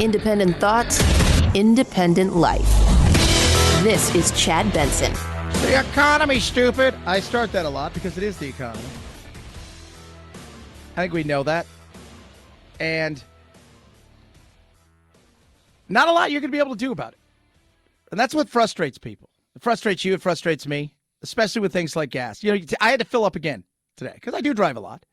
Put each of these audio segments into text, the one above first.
Independent thoughts, independent life. This is Chad Benson. The economy, stupid. I start that a lot because it is the economy. I think we know that. And not a lot you're going to be able to do about it. And that's what frustrates people. It frustrates you. It frustrates me, especially with things like gas. You know, I had to fill up again today because I do drive a lot.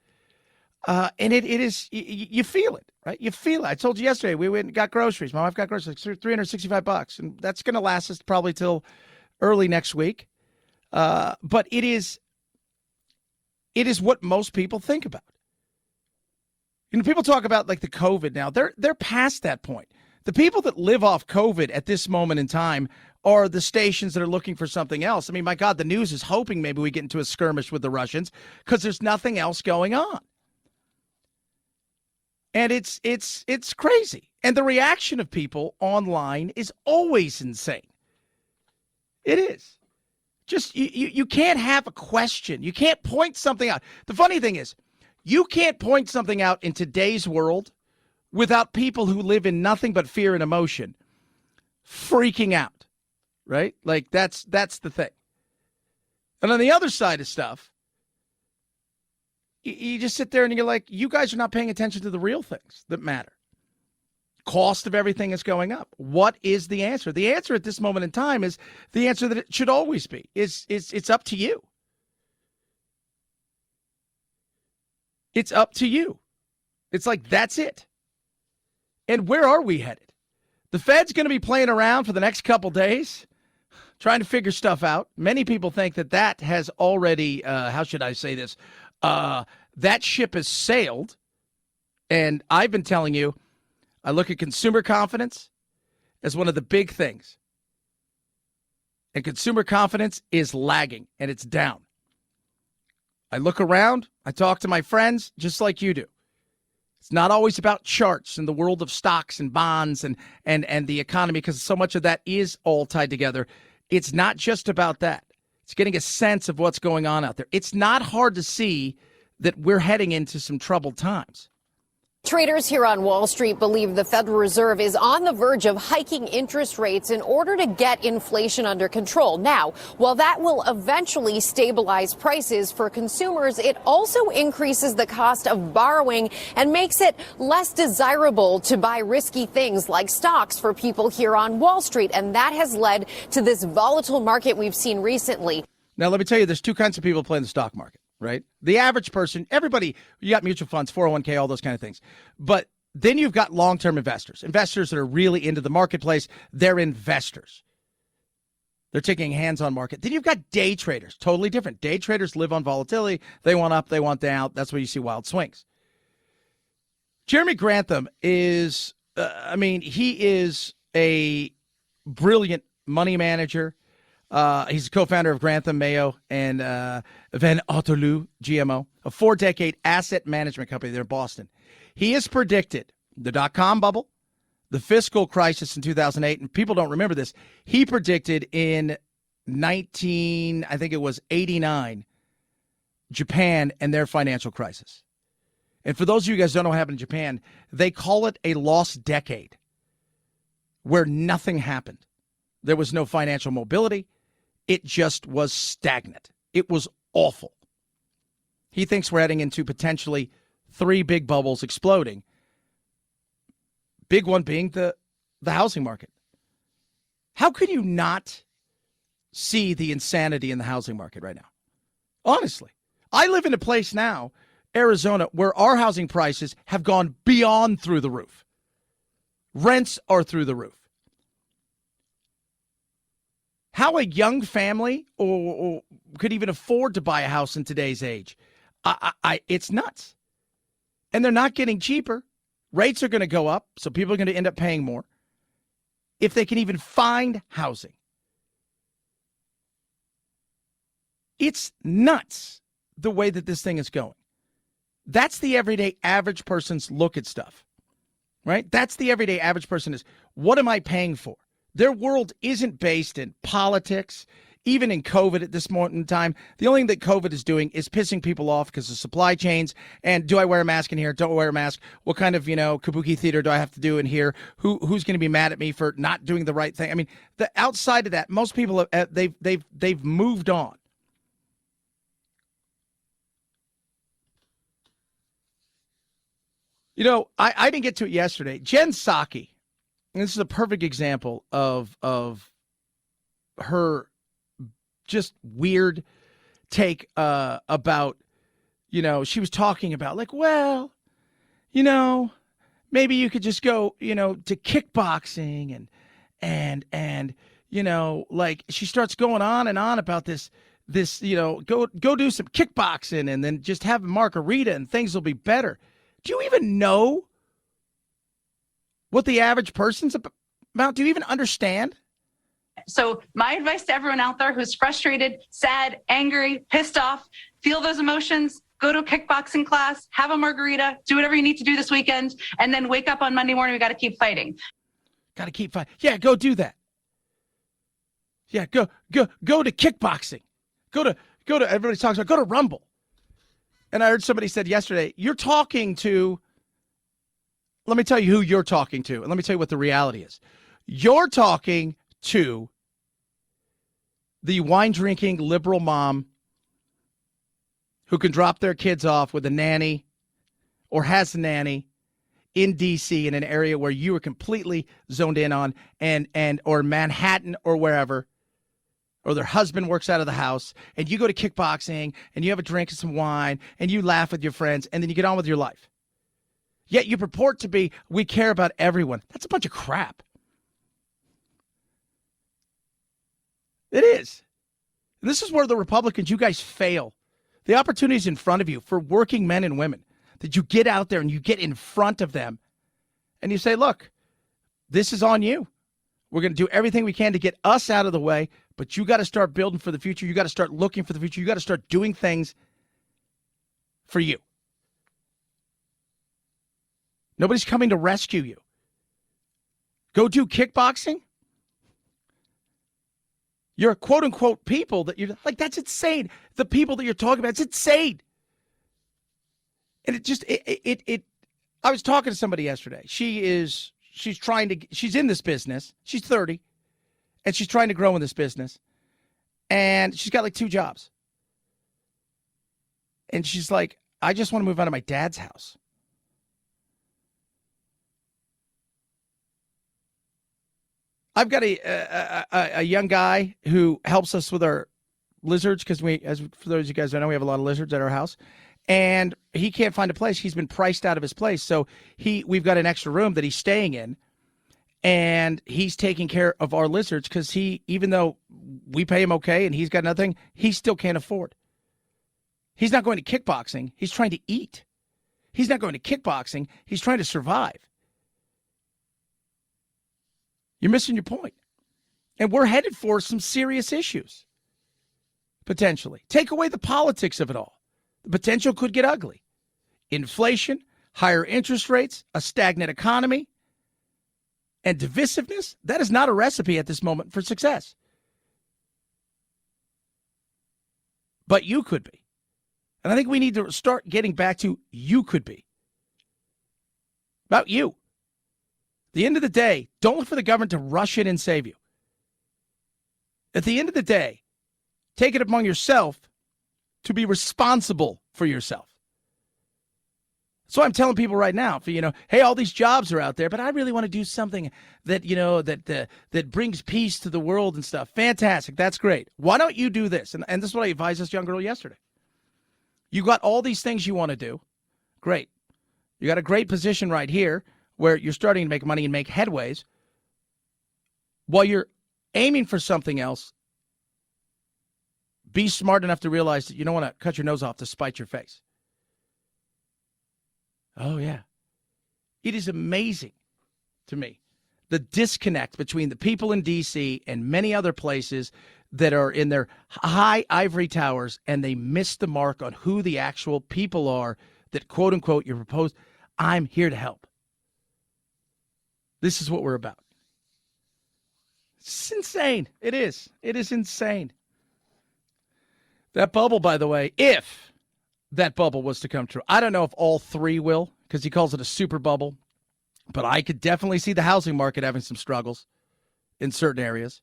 And it is, you feel it, right? You feel it. I told you yesterday, we went and got groceries. My wife got groceries, $365. And that's going to last us probably till early next week. But it is what most people think about. You know, people talk about like the COVID now. They're past that point. The people that live off COVID at this moment in time are the stations that are looking for something else. I mean, my God, the news is hoping maybe we get into a skirmish with the Russians because there's nothing else going on. And it's crazy. And the reaction of people online is always insane. It is. Just you can't have a question. You can't point something out. The funny thing is, you can't point something out in today's world without people who live in nothing but fear and emotion freaking out, right? Like that's the thing. And on the other side of stuff, you just sit there and you're like, you guys are not paying attention to the real things that matter. Cost of everything is going up. What is the answer? The answer at this moment in time is the answer that it should always be. It's up to you. It's up to you. It's like, that's it. And where are we headed? The Fed's going to be playing around for the next couple days, trying to figure stuff out. Many people think that has already, how should I say this? That ship has sailed. And I've been telling you, I look at consumer confidence as one of the big things. And consumer confidence is lagging, and it's down. I look around, I talk to my friends, just like you do. It's not always about charts in the world of stocks and bonds and the economy, because so much of that is all tied together. It's not just about that. It's getting a sense of what's going on out there. It's not hard to see that we're heading into some troubled times. Traders here on Wall Street believe the Federal Reserve is on the verge of hiking interest rates in order to get inflation under control. Now, while that will eventually stabilize prices for consumers, it also increases the cost of borrowing and makes it less desirable to buy risky things like stocks for people here on Wall Street. And that has led to this volatile market we've seen recently. Now, let me tell you, there's two kinds of people playing the stock market. Right? The average person, everybody, you got mutual funds, 401k, all those kind of things. But then you've got long-term investors that are really into the marketplace. They're investors. They're taking hands-on market. Then you've got day traders, totally different. Day traders live on volatility. They want up, they want down. That's where you see wild swings. Jeremy Grantham is, he is a brilliant money manager. He's a co-founder of Grantham, Mayo, and Van Otterloo GMO, a 4-decade asset management company there in Boston. He has predicted the dot-com bubble, the fiscal crisis in 2008, and people don't remember this. He predicted in 89, Japan and their financial crisis. And for those of you guys who don't know what happened in Japan, they call it a lost decade where nothing happened. There was no financial mobility. It just was stagnant. It was awful. He thinks we're heading into potentially 3 big bubbles exploding. Big one being the housing market. How could you not see the insanity in the housing market right now? Honestly, I live in a place now, Arizona, where our housing prices have gone beyond through the roof. Rents are through the roof. How a young family or could even afford to buy a house in today's age, it's nuts. And they're not getting cheaper. Rates are going to go up, so people are going to end up paying more if they can even find housing. It's nuts the way that this thing is going. That's the everyday average person's look at stuff, right? That's the everyday average person is, what am I paying for? Their world isn't based in politics. even in COVID at this moment in time, the only thing that COVID is doing is pissing people off because of supply chains. And do I wear a mask in here? Don't wear a mask. What kind of, kabuki theater do I have to do in here? Who's going to be mad at me for not doing the right thing? I mean, the outside of that, most people they've moved on. I didn't get to it yesterday. Jen Psaki, and this is a perfect example of her just weird take about, she was talking about maybe you could just go, to kickboxing and she starts going on and on about this, go do some kickboxing and then just have a margarita and things will be better. Do you even know what the average person's about? Do you even understand? So my advice to everyone out there who's frustrated, sad, angry, pissed off, feel those emotions, go to a kickboxing class, have a margarita, do whatever you need to do this weekend, and then wake up on Monday morning. We got to keep fighting. Got to keep fighting. Yeah, go do that. Yeah, go to kickboxing. Go to everybody talks about, go to Rumble. And I heard somebody said yesterday, you're talking to, let me tell you who you're talking to, and let me tell you what the reality is. You're talking to the wine-drinking liberal mom who can drop their kids off with a nanny or has a nanny in D.C. in an area where you are completely zoned in on, or Manhattan or wherever, or their husband works out of the house, and you go to kickboxing, and you have a drink and some wine, and you laugh with your friends, and then you get on with your life. Yet you purport to be, we care about everyone. That's a bunch of crap. It is. And this is where the Republicans, you guys fail. The opportunity is in front of you for working men and women, that you get out there and you get in front of them, and you say, look, this is on you. We're going to do everything we can to get us out of the way, but you got to start building for the future. You got to start looking for the future. You got to start doing things for you. Nobody's coming to rescue you. Go do kickboxing? You're quote unquote people that you're like, that's insane. The people that you're talking about, it's insane. And I was talking to somebody yesterday. She's in this business. She's 30 and she's trying to grow in this business. And she's got like 2 jobs. And she's like, I just want to move out of my dad's house. I've got a young guy who helps us with our lizards because for those of you guys who know, we have a lot of lizards at our house, and he can't find a place. He's been priced out of his place, so we've got an extra room that he's staying in, and he's taking care of our lizards because even though we pay him okay and he's got nothing, he still can't afford. He's not going to kickboxing. He's trying to eat. He's not going to kickboxing. He's trying to survive. You're missing your point. And we're headed for some serious issues, potentially. Take away the politics of it all. The potential could get ugly. Inflation, higher interest rates, a stagnant economy, and divisiveness, that is not a recipe at this moment for success. But you could be. And I think we need to start getting back to you could be. About you. At the end of the day, don't look for the government to rush in and save you. At the end of the day, take it upon yourself to be responsible for yourself. So I'm telling people right now, hey, all these jobs are out there, but I really want to do something that, that brings peace to the world and stuff. Fantastic. That's great. Why don't you do this? And this is what I advised this young girl yesterday. You got all these things you want to do. Great. You got a great position right here where you're starting to make money and make headways. While you're aiming for something else, be smart enough to realize that you don't want to cut your nose off to spite your face. Oh, yeah. It is amazing to me, the disconnect between the people in D.C. and many other places that are in their high ivory towers, and they miss the mark on who the actual people are that, quote unquote, you propose. I'm here to help. This is what we're about. It's insane. It is. It is insane. That bubble, by the way, if that bubble was to come true, I don't know if all three will, because he calls it a super bubble, but I could definitely see the housing market having some struggles in certain areas.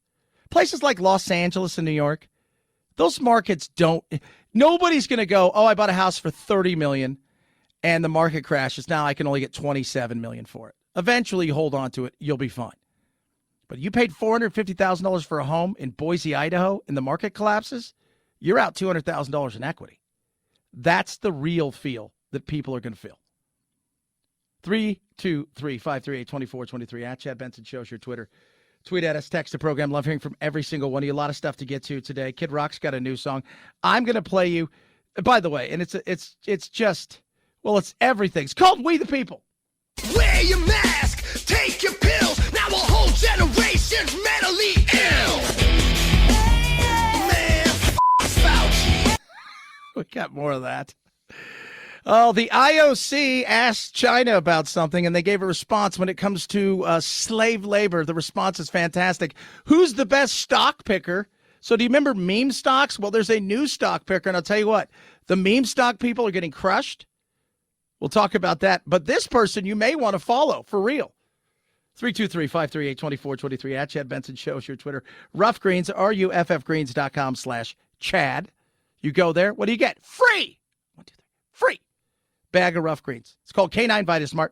Places like Los Angeles and New York, those markets nobody's going to go, oh, I bought a house for $30 million and the market crashes. Now I can only get $27 million for it. Eventually, you hold on to it, you'll be fine. But you paid $450,000 for a home in Boise, Idaho, and the market collapses, you're out $200,000 in equity. That's the real feel that people are going to feel. 323-538-2423 at Chad Benson Show's your Twitter. Tweet at us, text the program. Love hearing from every single one of you. A lot of stuff to get to today. Kid Rock's got a new song. I'm going to play you, by the way, and it's everything. It's called We the People. Wear your mask, take your pills. Now a whole generation's mentally ill. Man, Fauci. We got more of that. Oh, the IOC asked China about something, and they gave a response when it comes to slave labor. The response is fantastic. Who's the best stock picker? So do you remember meme stocks? Well, there's a new stock picker, and I'll tell you what, the meme stock people are getting crushed. We'll talk about that. But this person you may want to follow, for real. 323-538-2423 at Chad Benson Show, your Twitter. Rough Greens, ruffgreens.com/Chad. You go there. What do you get? Free. 1, 2, 3. Free. Bag of Rough Greens. It's called K9 VitaSmart.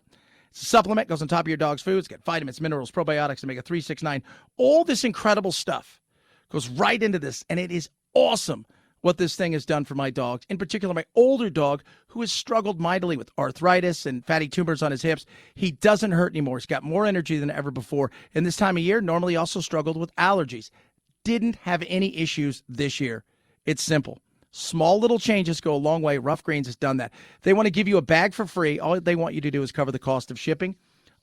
It's a supplement. Goes on top of your dog's food. It's got vitamins, minerals, probiotics, omega-3, 6, 9. All this incredible stuff goes right into this, and it is awesome what this thing has done for my dogs, in particular my older dog who has struggled mightily with arthritis and fatty tumors on his hips. He doesn't hurt anymore. He's got more energy than ever before. And this time of year, normally also struggled with allergies. Didn't have any issues this year. It's simple. Small little changes go a long way. Rough Greens has done that. They want to give you a bag for free. All they want you to do is cover the cost of shipping.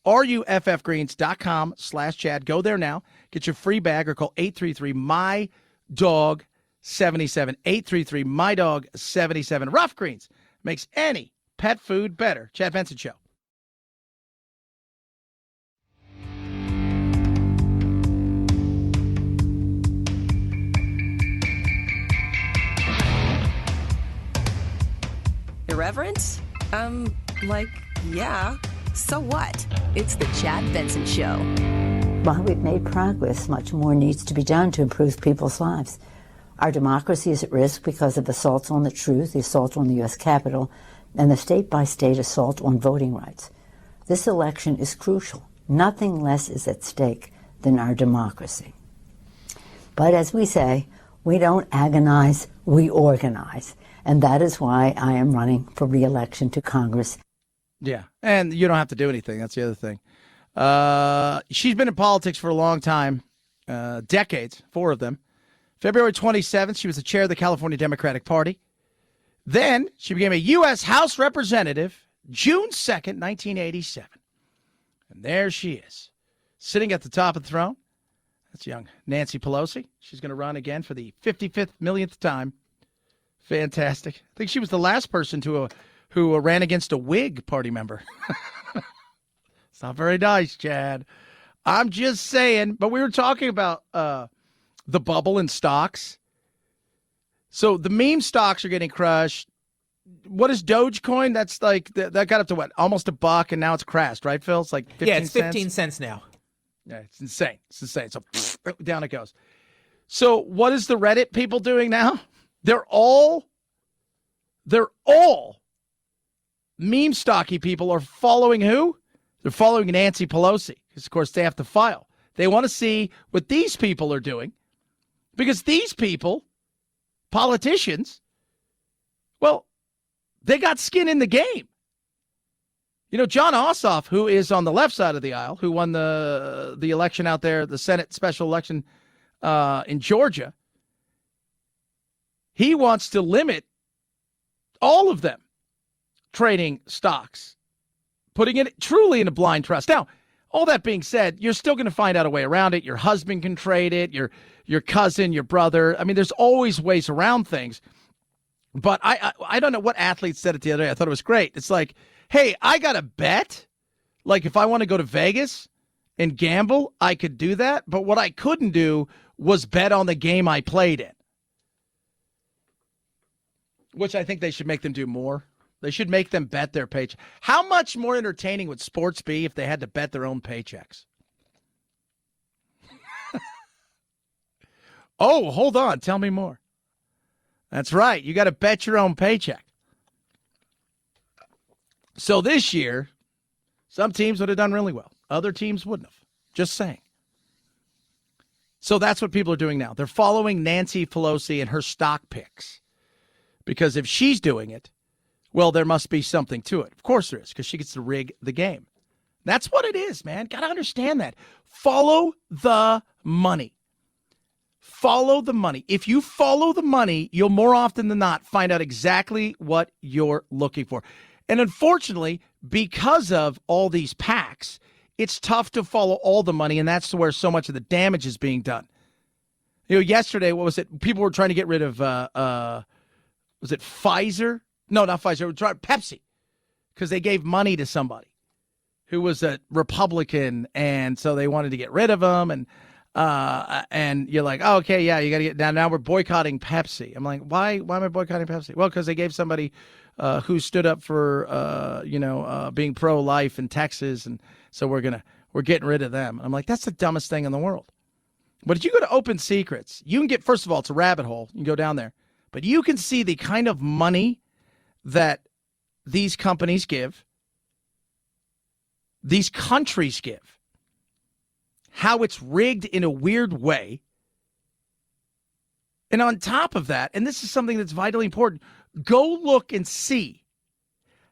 ruffgreens.com/Chad. Go there now. Get your free bag or call 833-MY-DOG-77. 833-MY-DOG-77. Rough Greens makes any pet food better. Chad Benson Show. Irreverent? Yeah. So what? It's the Chad Benson Show. While we've made progress, much more needs to be done to improve people's lives. Our democracy is at risk because of assaults on the truth, the assault on the U.S. Capitol, and the state-by-state assault on voting rights. This election is crucial. Nothing less is at stake than our democracy. But as we say, we don't agonize, we organize. And that is why I am running for re-election to Congress. Yeah, and you don't have to do anything. That's the other thing. She's been in politics for a long time, decades, 4 of them. February 27th, she was the chair of the California Democratic Party. Then she became a U.S. House Representative June 2nd, 1987. And there she is, sitting at the top of the throne. That's young Nancy Pelosi. She's going to run again for the 55th millionth time. Fantastic. I think she was the last person who ran against a Whig party member. It's not very nice, Chad. I'm just saying. But we were talking about the bubble in stocks. So the meme stocks are getting crushed. What is Dogecoin? That's like, that got up to what? Almost $1, and now it's crashed, right, Phil? It's like 15 Yeah, it's 15 cents? cents now. Yeah, it's insane. It's insane. So down it goes. So what is the Reddit people doing now? They're all meme stocky people are following who? They're following Nancy Pelosi because, of course, they have to file. They want to see what these people are doing because these people, politicians, well, they got skin in the game. You know, John Ossoff, who is on the left side of the aisle, who won the election out there, the Senate special election in Georgia, he wants to limit all of them trading stocks, putting it truly in a blind trust. Now, all that being said, you're still going to find out a way around it. Your husband can trade it, your cousin, your brother. I mean, there's always ways around things. But I don't know what athlete said it the other day. I thought it was great. It's like, hey, I got a bet. Like if I want to go to Vegas and gamble, I could do that. But what I couldn't do was bet on the game I played in. which I think they should make them do more. They should make them bet their paycheck. How much more entertaining would sports be if they had to bet their own paychecks? Oh, hold on. Tell me more. That's right. You got to bet your own paycheck. So this year, some teams would have done really well. Other teams wouldn't have. Just saying. So that's what people are doing now. They're following Nancy Pelosi and her stock picks. Because if she's doing it, well, there must be something to it. Of course there is, because she gets to rig the game. That's what it is, man. Got to understand that. Follow the money. Follow the money. If you follow the money, you'll more often than not find out exactly what you're looking for. And unfortunately, because of all these PACs, it's tough to follow all the money, and that's where so much of the damage is being done. You know, yesterday, what was it? People were trying to get rid of, was it Pfizer? No, not Pfizer. Pepsi, because they gave money to somebody who was a Republican, and so they wanted to get rid of him. And you're like, oh, okay, yeah, you got to get down. Now we're boycotting Pepsi. I'm like, why am I boycotting Pepsi? Well, because they gave somebody who stood up for, being pro-life in Texas, and so we're getting rid of them. And I'm like, that's the dumbest thing in the world. But if you go to Open Secrets, you can get, first of all, it's a rabbit hole. You can go down there. But you can see the kind of money that these companies give, these countries give, how it's rigged in a weird way. And on top of that, and this is something that's vitally important, go look and see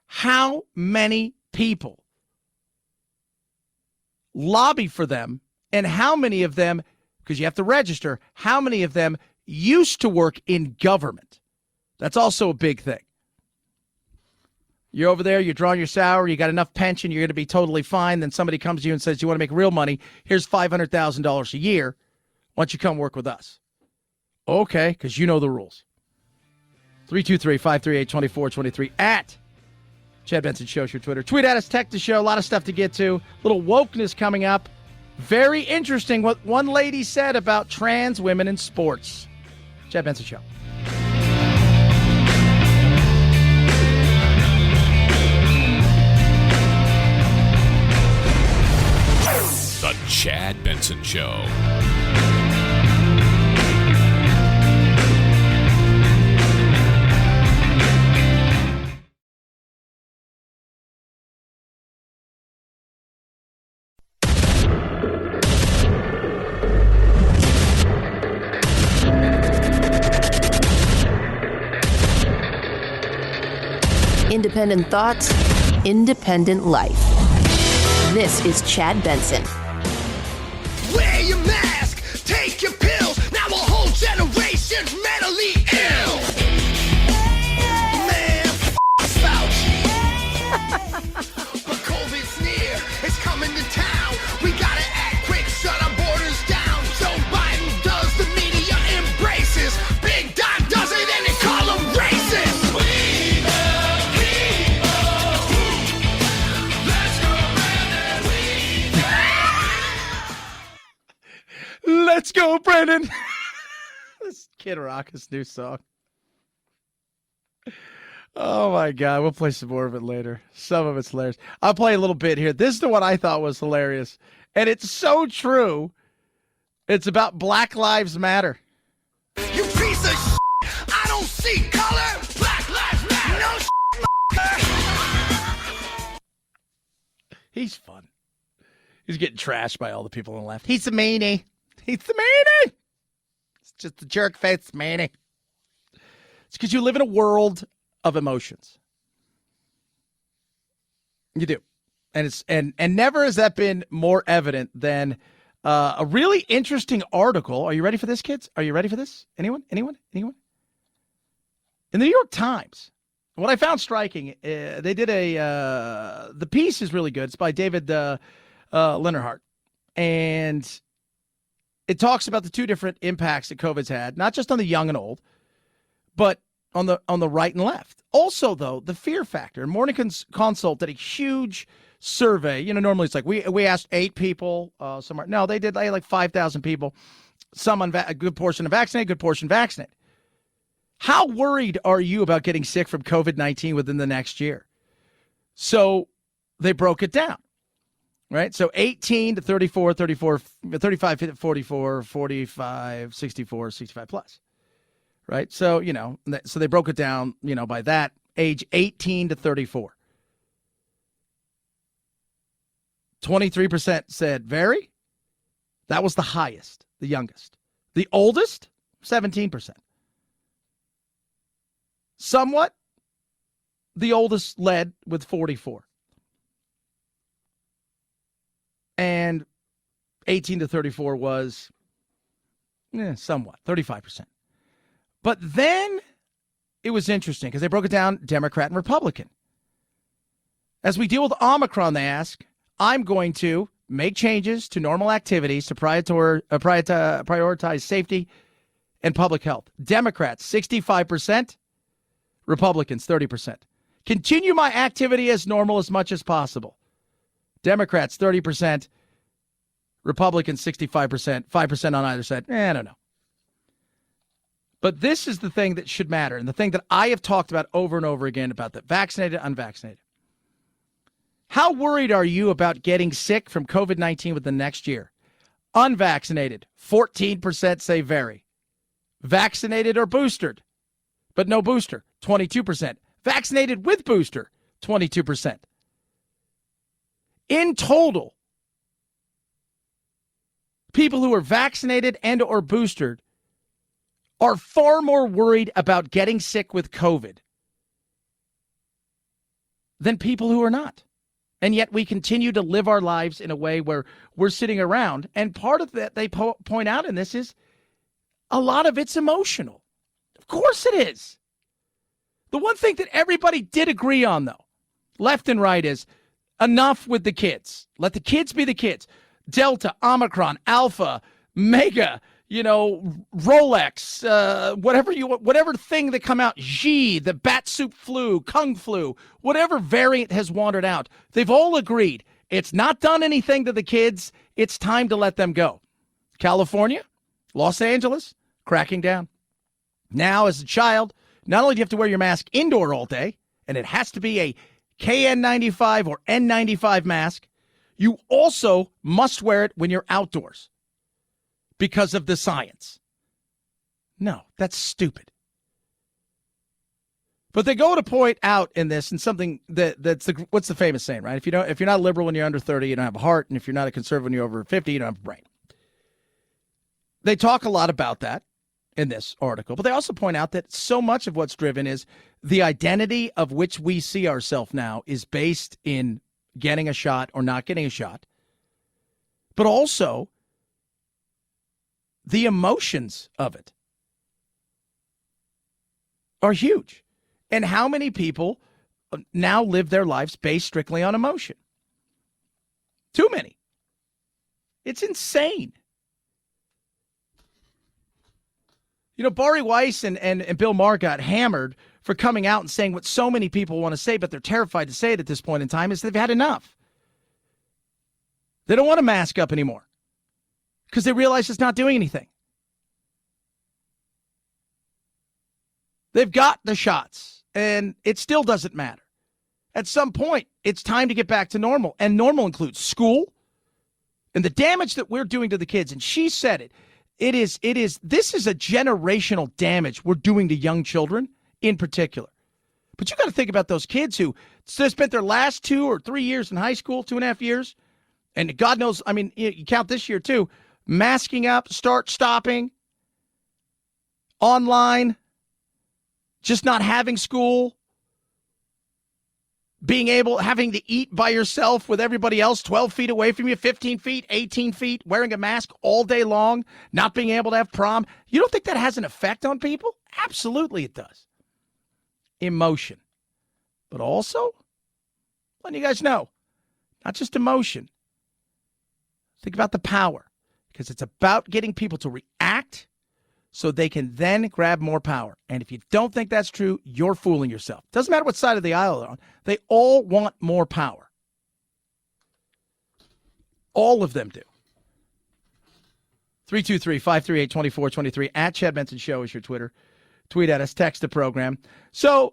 how many people lobby for them and how many of them, because you have to register, how many of them used to work in government. That's also a big thing. You're over there, you're drawing your salary, you got enough pension, you're going to be totally fine. Then somebody comes to you and says, you want to make real money? Here's $500,000 a year. Why don't you come work with us? Okay, because you know the rules. 323-538-2423 at Chad Benson Show's your Twitter. Tweet at us, text the show, a lot of stuff to get to. Little wokeness coming up. Very interesting what one lady said about trans women in sports. Chad Benson Show. The Chad Benson Show. Independent thoughts, independent life. This is Chad Benson. Wear your mask, take your pills. Now a whole generation's mentally ill. Man, Fauci. But COVID's near, it's coming to town. We gotta act quick, shut our borders down. Joe Biden does, the media embraces. Big Dot does it, and they call them racist. We the people. Let's go, Brandon. Let's go, Brendan. This Kid Rock's new song. Oh, my God. We'll play some more of it later. Some of it's hilarious. I'll play a little bit here. This is the one I thought was hilarious. And it's so true. It's about Black Lives Matter. You piece of shit. I don't see color. Black lives matter. No shit. He's fun. He's getting trashed by all the people on the left. He's a meanie. He's the meanie. It's just a jerk face meanie. It's because you live in a world of emotions. You do. And it's and never has that been more evident than a really interesting article. Are you ready for this, kids? Are you ready for this? Anyone? In the New York Times. What I found striking, they did the piece is really good. It's by David Linderhart. And it talks about the two different impacts that COVID's had, not just on the young and old, but on the right and left. Also, though, the fear factor. Morning Consult did a huge survey. You know, normally it's like we asked 8 people somewhere. No, they had like 5,000 people. Some a good portion unvaccinated, good portion vaccinated. How worried are you about getting sick from COVID-19 within the next year? So they broke it down, right? So 18 to 34, 35 to 44, 45, 64, 65 plus, right? So, so they broke it down, by that age 18 to 34. 23% said very. That was the highest, the youngest. The oldest, 17%. Somewhat, the oldest led with 44. And 18 to 34 was somewhat, 35%. But then it was interesting because they broke it down Democrat and Republican. As we deal with Omicron, they ask, I'm going to make changes to normal activities to prioritize safety and public health. Democrats, 65%. Republicans, 30%. Continue my activity as normal as much as possible. Democrats, 30%. Republicans, 65%. 5% on either side. I don't know. But this is the thing that should matter, and the thing that I have talked about over and over again about the vaccinated, unvaccinated. How worried are you about getting sick from COVID-19 within the next year? Unvaccinated, 14% say very. Vaccinated or boosted, but no booster, 22%. Vaccinated with booster, 22%. In total, people who are vaccinated and or boosted are far more worried about getting sick with COVID than people who are not. And yet we continue to live our lives in a way where we're sitting around. And part of that they point out in this is a lot of it's emotional. Of course it is. The one thing that everybody did agree on, though, left and right, is enough with the kids. Let the kids be the kids. Delta, Omicron, Alpha, Mega, Rolex, whatever thing that come out, Xi, the bat soup flu, Kung flu, whatever variant has wandered out, they've all agreed it's not done anything to the kids. It's time to let them go. California, Los Angeles, cracking down. Now, as a child, not only do you have to wear your mask indoor all day, and it has to be a KN95 or N95 mask, you also must wear it when you're outdoors because of the science. No, that's stupid. But they go to point out in this, and something that's what's the famous saying, right? If you're not liberal when you're under 30, you don't have a heart, and if you're not a conservative when you're over 50, you don't have a brain. They talk a lot about that in this article, but they also point out that so much of what's driven is the identity of which we see ourselves now is based in getting a shot or not getting a shot, but also the emotions of it are huge. And how many people now live their lives based strictly on emotion? Too many. It's insane. Bari Weiss and Bill Maher got hammered for coming out and saying what so many people want to say, but they're terrified to say it at this point in time, is they've had enough. They don't want to mask up anymore because they realize it's not doing anything. They've got the shots, and it still doesn't matter. At some point, it's time to get back to normal, and normal includes school and the damage that we're doing to the kids. And she said it. This is a generational damage we're doing to young children in particular. But you got to think about those kids who spent their last 2 or 3 years in high school, 2.5 years, and God knows, you count this year too, masking up, stopping, online, just not having school, having to eat by yourself with everybody else 12 feet away from you, 15 feet, 18 feet, wearing a mask all day long, not being able to have prom. You don't think that has an effect on people? Absolutely it does. Emotion. But also, letting you guys know, not just emotion. Think about the power, because it's about getting people to react so they can then grab more power. And if you don't think that's true, you're fooling yourself. Doesn't matter what side of the aisle they're on. They all want more power. All of them do. 323-538-2423. At Chad Benson Show is your Twitter. Tweet at us, text the program. So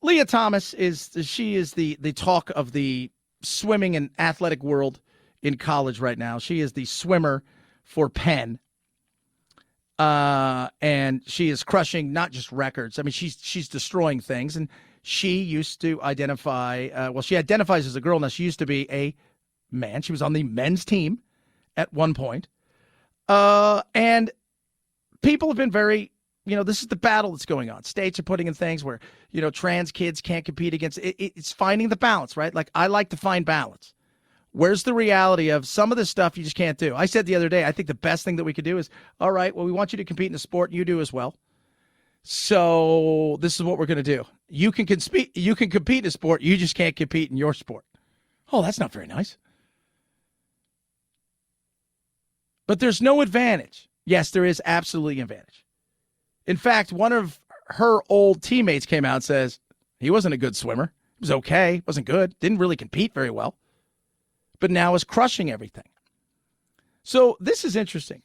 Leah Thomas is the talk of the swimming and athletic world in college right now. She is the swimmer for Penn. And she is crushing not just records. I mean, she's destroying things. And she used to identify, she identifies as a girl. Now, she used to be a man. She was on the men's team at one point. And people have been very, this is the battle that's going on. States are putting in things where, trans kids can't compete against it. It's finding the balance, right? Like, I like to find balance. Where's the reality of some of this stuff you just can't do? I said the other day, I think the best thing that we could do is, all right, well, we want you to compete in a sport. You do as well. So this is what we're going to do. You can compete in a sport. You just can't compete in your sport. Oh, that's not very nice. But there's no advantage. Yes, there is absolutely advantage. In fact, one of her old teammates came out and says he wasn't a good swimmer. He was okay. Wasn't good. Didn't really compete very well. But now is crushing everything. So this is interesting.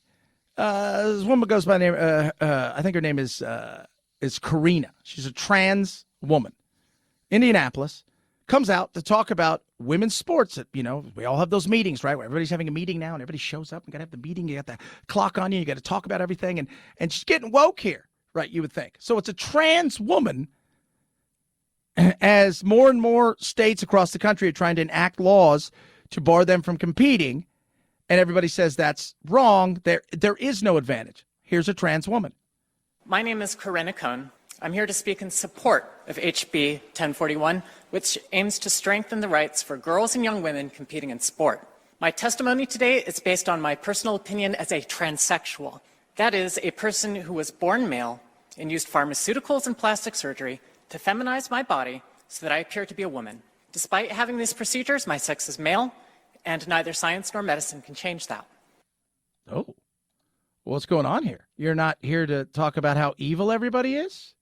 This woman goes by the name, I think her name is Karina. She's a trans woman. Indianapolis. Comes out to talk about women's sports. We all have those meetings, right? Where everybody's having a meeting now and everybody shows up. You got to have the meeting. You got the clock on you. You got to talk about everything. And she's getting woke here, right? You would think. So it's a trans woman as more and more states across the country are trying to enact laws to bar them from competing, and everybody says that's wrong. There is no advantage. Here's a trans woman. My name is Corinna Cohn. I'm here to speak in support of HB 1041, which aims to strengthen the rights for girls and young women competing in sport. My testimony today is based on my personal opinion as a transsexual. That is, a person who was born male and used pharmaceuticals and plastic surgery to feminize my body so that I appear to be a woman. Despite having these procedures, my sex is male, and neither science nor medicine can change that. Oh, well, what's going on here? You're not here to talk about how evil everybody is?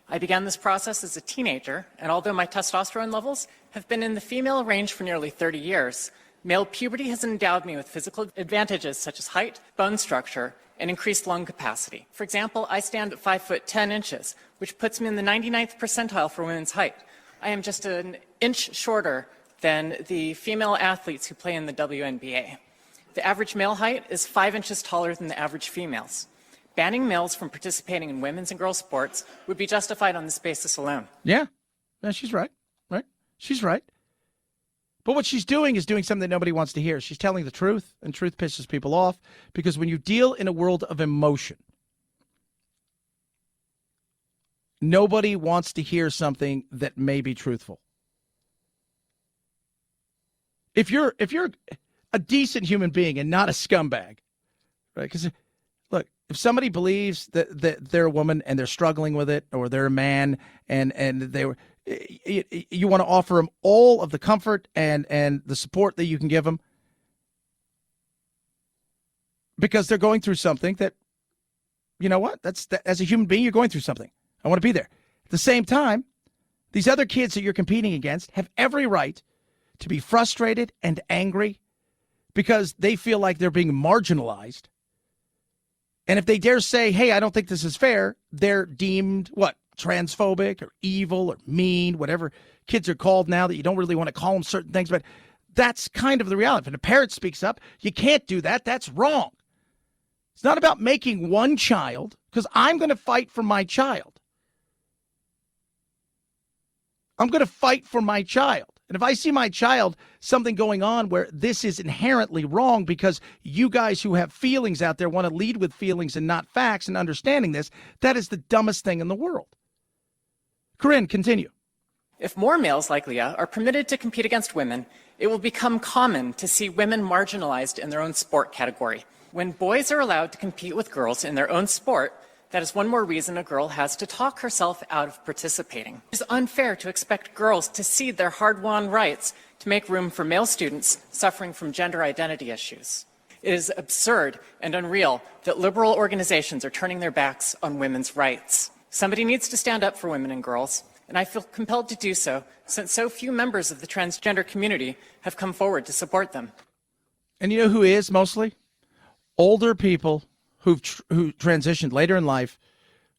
I began this process as a teenager, and although my testosterone levels have been in the female range for nearly 30 years, male puberty has endowed me with physical advantages such as height, bone structure, and increased lung capacity. For example, I stand at 5'10", which puts me in the 99th percentile for women's height. I am just an inch shorter than the female athletes who play in the WNBA. The average male height is 5 inches taller than the average females. Banning males from participating in women's and girls' sports would be justified on this basis alone. Yeah, she's right. Right? She's right. But what she's doing is doing something that nobody wants to hear. She's telling the truth, and truth pisses people off because when you deal in a world of emotion, nobody wants to hear something that may be truthful. If you're a decent human being and not a scumbag, right? Because look, if somebody believes that they're a woman and they're struggling with it, or they're a man and you want to offer them all of the comfort and the support that you can give them because they're going through something that, you know what? As a human being, you're going through something. I want to be there. At the same time, these other kids that you're competing against have every right to be frustrated and angry because they feel like they're being marginalized. And if they dare say, hey, I don't think this is fair, they're deemed, what, transphobic or evil or mean, whatever kids are called now that you don't really want to call them certain things. But that's kind of the reality. If a parent speaks up, you can't do that. That's wrong. It's not about making one child, because I'm going to fight for my child. I'm going to fight for my child. And if I see my child, something going on where this is inherently wrong because you guys who have feelings out there want to lead with feelings and not facts and understanding this, that is the dumbest thing in the world. Corinne, continue. If more males like Leah are permitted to compete against women, it will become common to see women marginalized in their own sport category. When boys are allowed to compete with girls in their own sport, that is one more reason a girl has to talk herself out of participating. It is unfair to expect girls to cede their hard-won rights to make room for male students suffering from gender identity issues. It is absurd and unreal that liberal organizations are turning their backs on women's rights. Somebody needs to stand up for women and girls, and I feel compelled to do so since so few members of the transgender community have come forward to support them. And you know who is mostly? Older people who transitioned later in life,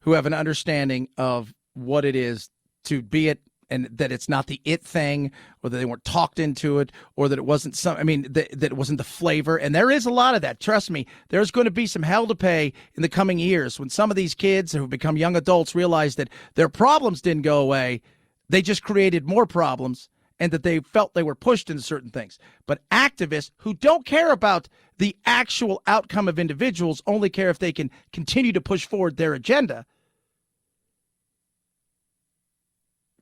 who have an understanding of what it is to be it, and that it's not the it thing, or that they weren't talked into it, or that it wasn't that it wasn't the flavor. And there is a lot of that. Trust me, there's going to be some hell to pay in the coming years when some of these kids who become young adults realize that their problems didn't go away. They just created more problems, and that they felt they were pushed into certain things. But activists who don't care about the actual outcome of individuals, only care if they can continue to push forward their agenda,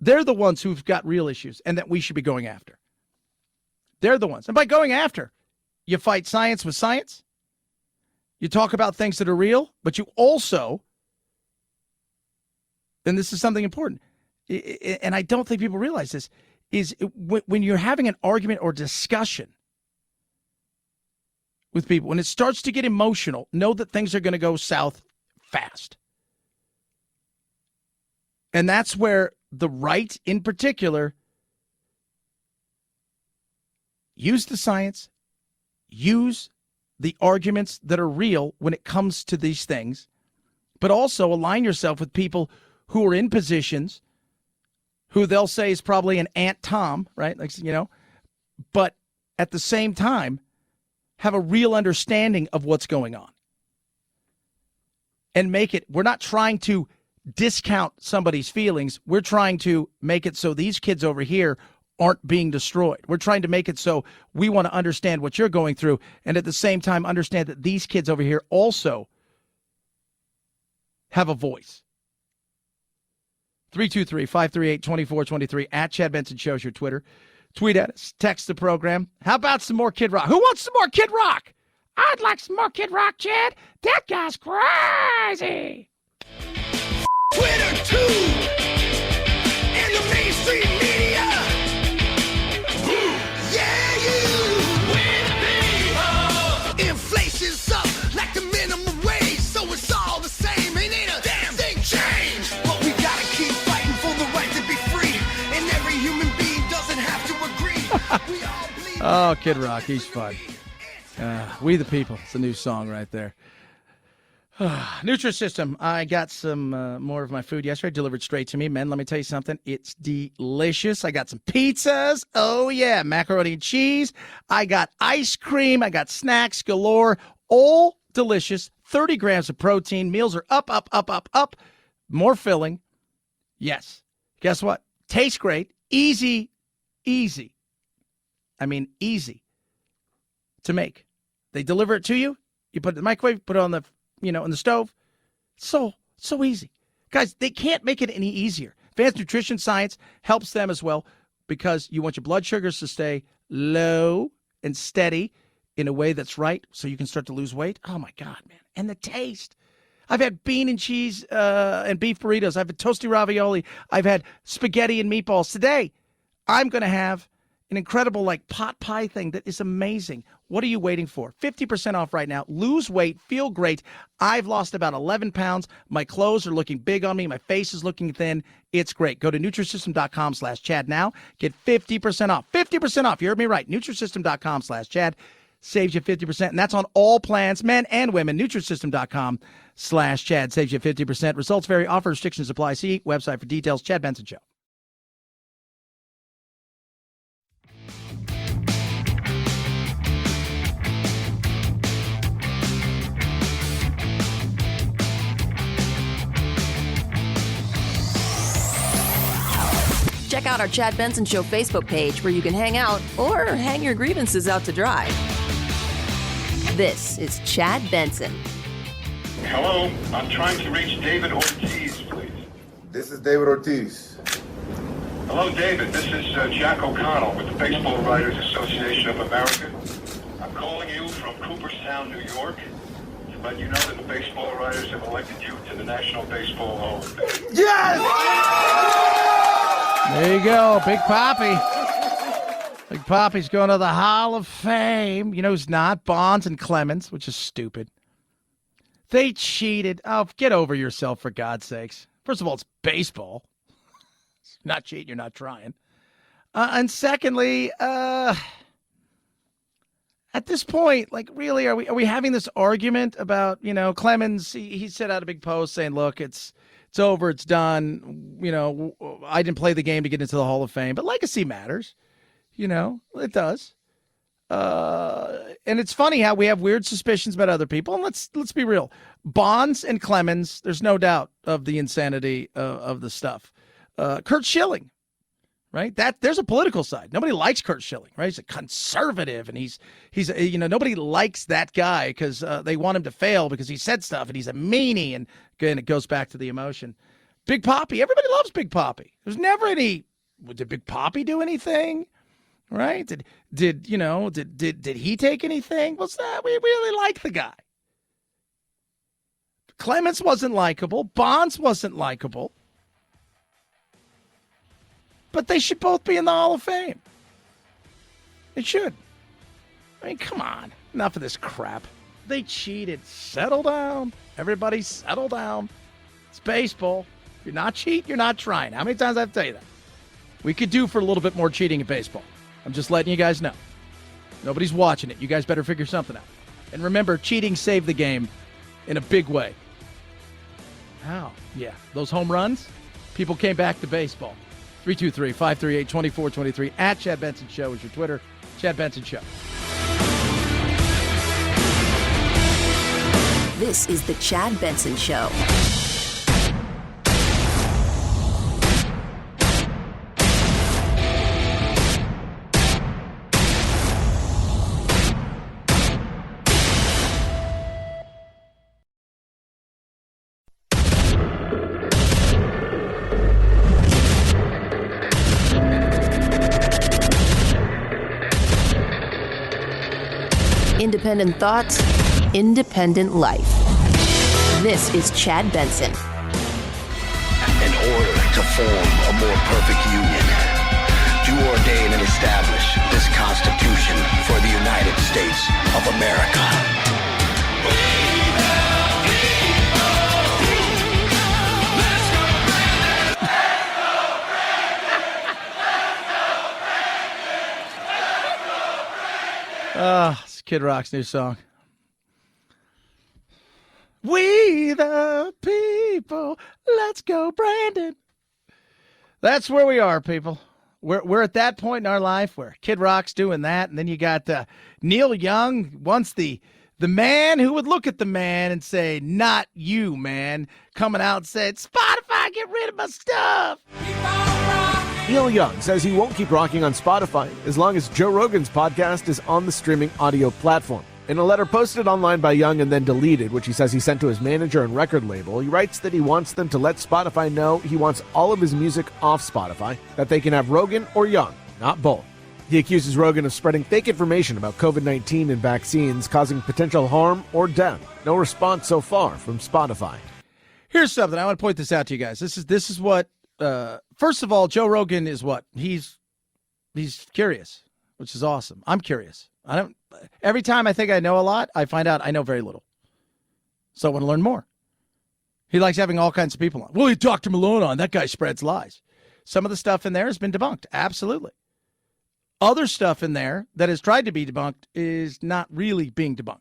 they're the ones who've got real issues and that we should be going after. They're the ones. And by going after, you fight science with science. You talk about things that are real, but you also, and this is something important, and I don't think people realize this, is when you're having an argument or discussion with people, when it starts to get emotional, know that things are going to go south fast. And that's where the right, in particular, use the science, use the arguments that are real when it comes to these things, but also align yourself with people who are in positions who they'll say is probably an Aunt Tom, right? Like, but at the same time, have a real understanding of what's going on. And make it, we're not trying to discount somebody's feelings. We're trying to make it so these kids over here aren't being destroyed. We're trying to make it so we want to understand what you're going through, and at the same time understand that these kids over here also have a voice. 323-538-2423 at Chad Benson Show's your Twitter. Tweet at us. Text the program. How about some more Kid Rock? Who wants some more Kid Rock? I'd like some more Kid Rock, Chad. That guy's crazy. Twitter too, and the mainstream media. Yeah, you with me. Inflation's up like the minimum wage, so it's all the same. Ain't a damn thing changed. But we gotta keep fighting for the right to be free, and every human being doesn't have to agree. We all bleed. Oh, Kid Rock, he's fun. We the People. It's a new song right there. Nutrisystem. I got some more of my food yesterday delivered straight to me. Men, let me tell you something. It's delicious. I got some pizzas. Oh, yeah. Macaroni and cheese. I got ice cream. I got snacks galore. All delicious. 30 grams of protein. Meals are up, up, up, up, up. More filling. Yes. Guess what? Tastes great. Easy. I mean, easy to make. They deliver it to you. You put it in the microwave, put it on the in the stove. So easy. Guys, they can't make it any easier. Advanced Nutrition Science helps them as well, because you want your blood sugars to stay low and steady in a way that's right, so you can start to lose weight. Oh, my God, man. And the taste. I've had bean and cheese and beef burritos. I've had toasty ravioli. I've had spaghetti and meatballs. Today, I'm going to have an incredible pot pie thing that is amazing. What are you waiting for? 50% off right now. Lose weight. Feel great. I've lost about 11 pounds. My clothes are looking big on me. My face is looking thin. It's great. Go to Nutrisystem.com/Chad now. Get 50% off. 50% off. You heard me right. Nutrisystem.com/Chad. Saves you 50%. And that's on all plans, men and women. Nutrisystem.com/Chad. Saves you 50%. Results vary. Offer restrictions apply. See website for details. Chad Benson Show. Check out our Chad Benson Show Facebook page where you can hang out or hang your grievances out to dry. This is Chad Benson. Hello, I'm trying to reach David Ortiz, please. This is David Ortiz. Hello, David. This is Jack O'Connell with the Baseball Writers Association of America. I'm calling you from Cooperstown, New York, to let you know that the baseball writers have elected you to the National Baseball Hall of Fame. Yes! There you go, Big Papi. Big Papi's going to the Hall of Fame. You know who's not? Bonds and Clemens, which is stupid. They cheated. Oh, get over yourself, for God's sakes. First of all, it's baseball. Not cheating, you're not trying. And secondly, At this point, like, really, are we having this argument about, Clemens? He set out a big post saying, look, it's over, it's done. I didn't play the game to get into the Hall of Fame, but legacy matters. It does. And it's funny how we have weird suspicions about other people. And let's be real. Bonds and Clemens, there's no doubt of the insanity of the stuff. Curt Schilling, right? There's a political side. Nobody likes Curt Schilling, right? He's a conservative, and he's nobody likes that guy because they want him to fail because he said stuff and he's a meanie. And again, it goes back to the emotion. Big Papi, everybody loves Big Papi. There's never any. Did Big Papi do anything? Right? Did he take anything? What's that? We really like the guy. Clemens wasn't likable. Bonds wasn't likable. But they should both be in the Hall of Fame. It should. I mean, come on. Enough of this crap. They cheated. Settle down. Everybody settle down. It's baseball. If you're not cheating, you're not trying. How many times I have to tell you that? We could do for a little bit more cheating in baseball. I'm just letting you guys know. Nobody's watching it. You guys better figure something out. And remember, cheating saved the game in a big way. How? Yeah, those home runs, people came back to baseball. 323-538-2423. At Chad Benson Show is your Twitter. Chad Benson Show. This is the Chad Benson Show. Independent thoughts, independent life. This is Chad Benson. In order to form a more perfect union, do ordain and establish this Constitution for the United States of America. It's Kid Rock's new song. We the people, let's go, Brandon. That's where we are, people. We're at that point in our life where Kid Rock's doing that, and then you got Neil Young, once the man who would look at the man and say, "Not you, man," coming out and said, "Spotify, get rid of my stuff." Neil Young says he won't keep rocking on Spotify as long as Joe Rogan's podcast is on the streaming audio platform. In a letter posted online by Young and then deleted, which he says he sent to his manager and record label, he writes that he wants them to let Spotify know he wants all of his music off Spotify, that they can have Rogan or Young, not both. He accuses Rogan of spreading fake information about COVID-19 and vaccines, causing potential harm or death. No response so far from Spotify. Here's something. I want to point this out to you guys. This is what, first of all, Joe Rogan is what? He's curious, which is awesome. I'm curious. Every time I think I know a lot, I find out I know very little. So I want to learn more. He likes having all kinds of people on. Well, he Dr. Malone on. That guy spreads lies. Some of the stuff in there has been debunked. Absolutely. Other stuff in there that has tried to be debunked is not really being debunked.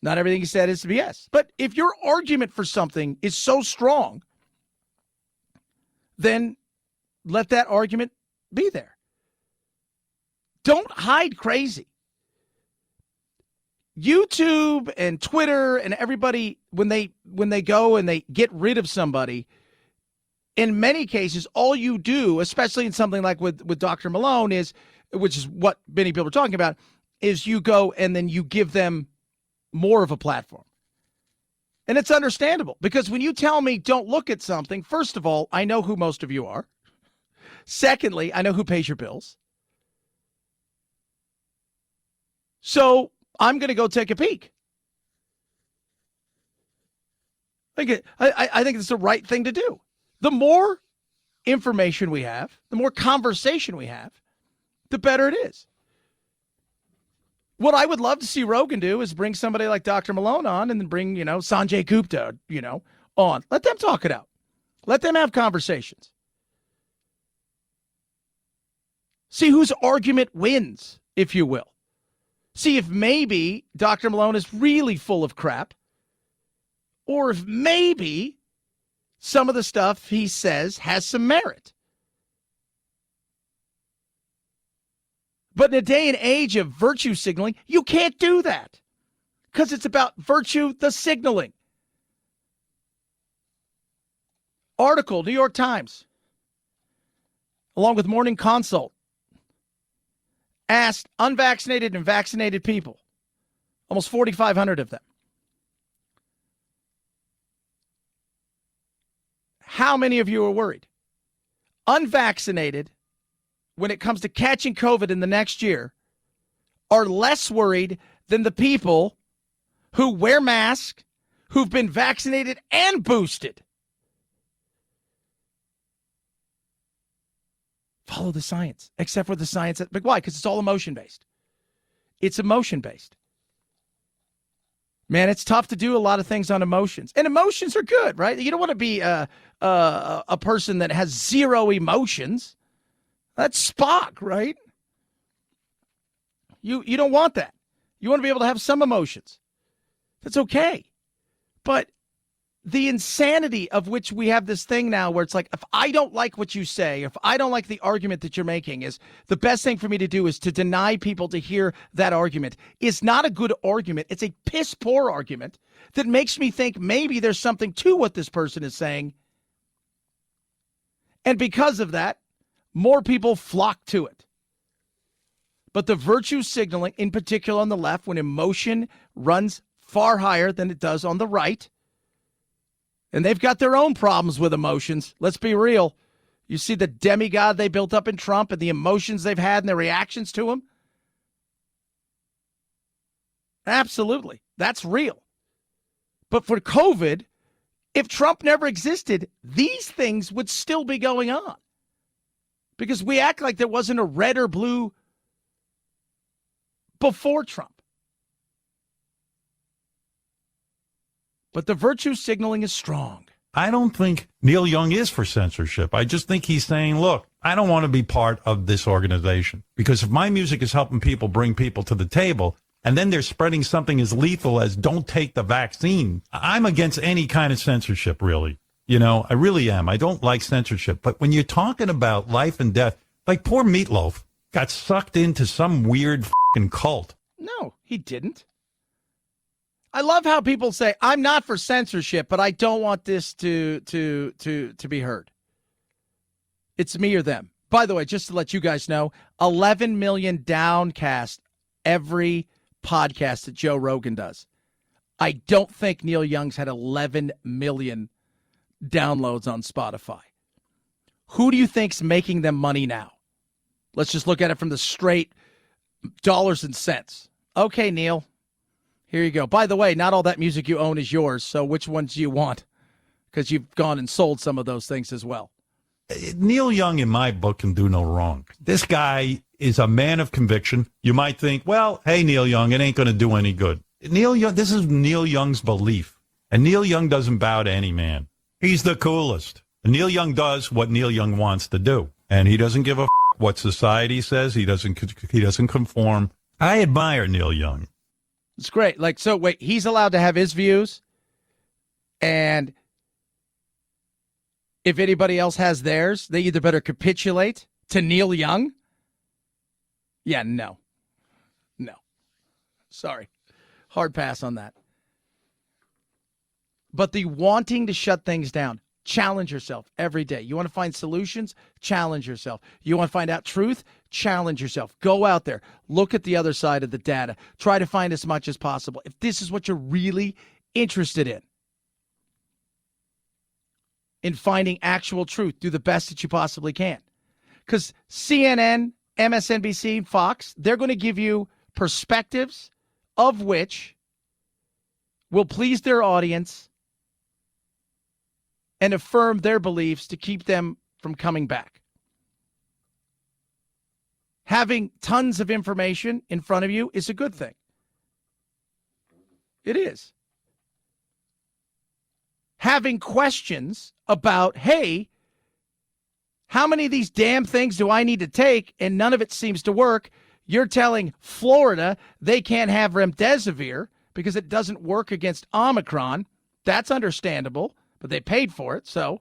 Not everything he said is BS. But if your argument for something is so strong, then let that argument be there. Don't hide crazy. YouTube and Twitter and everybody, when they go and they get rid of somebody, in many cases, all you do, especially in something like with Dr. Malone, is, which is what many people are talking about, is you go and then you give them more of a platform. And it's understandable, because when you tell me don't look at something, first of all, I know who most of you are. Secondly, I know who pays your bills. So I'm going to go take a peek. I think it's the right thing to do. The more information we have, the more conversation we have, the better it is. What I would love to see Rogan do is bring somebody like Dr. Malone on, and then bring, Sanjay Gupta, on. Let them talk it out. Let them have conversations. See whose argument wins, if you will. See if maybe Dr. Malone is really full of crap, or if maybe some of the stuff he says has some merit. But in a day and age of virtue signaling, you can't do that because it's about virtue, the signaling. Article, New York Times, along with Morning Consult, asked unvaccinated and vaccinated people, almost 4,500 of them, how many of you are worried? Unvaccinated, when it comes to catching COVID in the next year, are less worried than the people who wear masks, who've been vaccinated and boosted. Follow the science, except for the science. But why? Because it's all emotion-based. It's emotion-based. Man, it's tough to do a lot of things on emotions. And emotions are good, right? You don't want to be a person that has zero emotions. That's Spock, right? You don't want that. You want to be able to have some emotions. That's okay. But the insanity of which we have this thing now where it's like, if I don't like what you say, if I don't like the argument that you're making, is the best thing for me to do is to deny people to hear that argument is not a good argument. It's a piss poor argument that makes me think maybe there's something to what this person is saying. And because of that, more people flock to it. But the virtue signaling, in particular on the left, when emotion runs far higher than it does on the right, and they've got their own problems with emotions. Let's be real. You see the demigod they built up in Trump and the emotions they've had and their reactions to him? Absolutely. That's real. But for COVID, if Trump never existed, these things would still be going on. Because we act like there wasn't a red or blue before Trump. But the virtue signaling is strong. I don't think Neil Young is for censorship. I just think he's saying, look, I don't want to be part of this organization. Because if my music is helping people bring people to the table, and then they're spreading something as lethal as don't take the vaccine, I'm against any kind of censorship, really. You know, I really am. I don't like censorship. But when you're talking about life and death, like poor Meatloaf got sucked into some weird fucking cult. No, he didn't. I love how people say, I'm not for censorship, but I don't want this to be heard. It's me or them. By the way, just to let you guys know, 11 million downcast every podcast that Joe Rogan does. I don't think Neil Young's had 11 million downloads on Spotify. Who do you think's making them money now? Let's just look at it from the straight dollars and cents. Okay, Neil. Here you go. By the way, not all that music you own is yours, so which ones do you want? Because you've gone and sold some of those things as well. Neil Young, in my book, can do no wrong. This guy is a man of conviction. You might think, well, hey, Neil Young, it ain't going to do any good. Neil Young, this is Neil Young's belief. And Neil Young doesn't bow to any man. He's the coolest. And Neil Young does what Neil Young wants to do. And he doesn't give a what society says. He doesn't conform. I admire Neil Young. It's great. Like, so wait, he's allowed to have his views, and if anybody else has theirs, they either better capitulate to Neil Young. Yeah, no. Sorry. Hard pass on that. But the wanting to shut things down, challenge yourself every day. You want to find solutions? Challenge yourself. You want to find out truth? Challenge yourself. Go out there. Look at the other side of the data. Try to find as much as possible. If this is what you're really interested in finding actual truth, do the best that you possibly can. Because CNN, MSNBC, Fox, they're going to give you perspectives of which will please their audience and affirm their beliefs to keep them from coming back. Having tons of information in front of you is a good thing. It is. Having questions about, hey, how many of these damn things do I need to take and none of it seems to work? You're telling Florida they can't have remdesivir because it doesn't work against Omicron. That's understandable, but they paid for it, so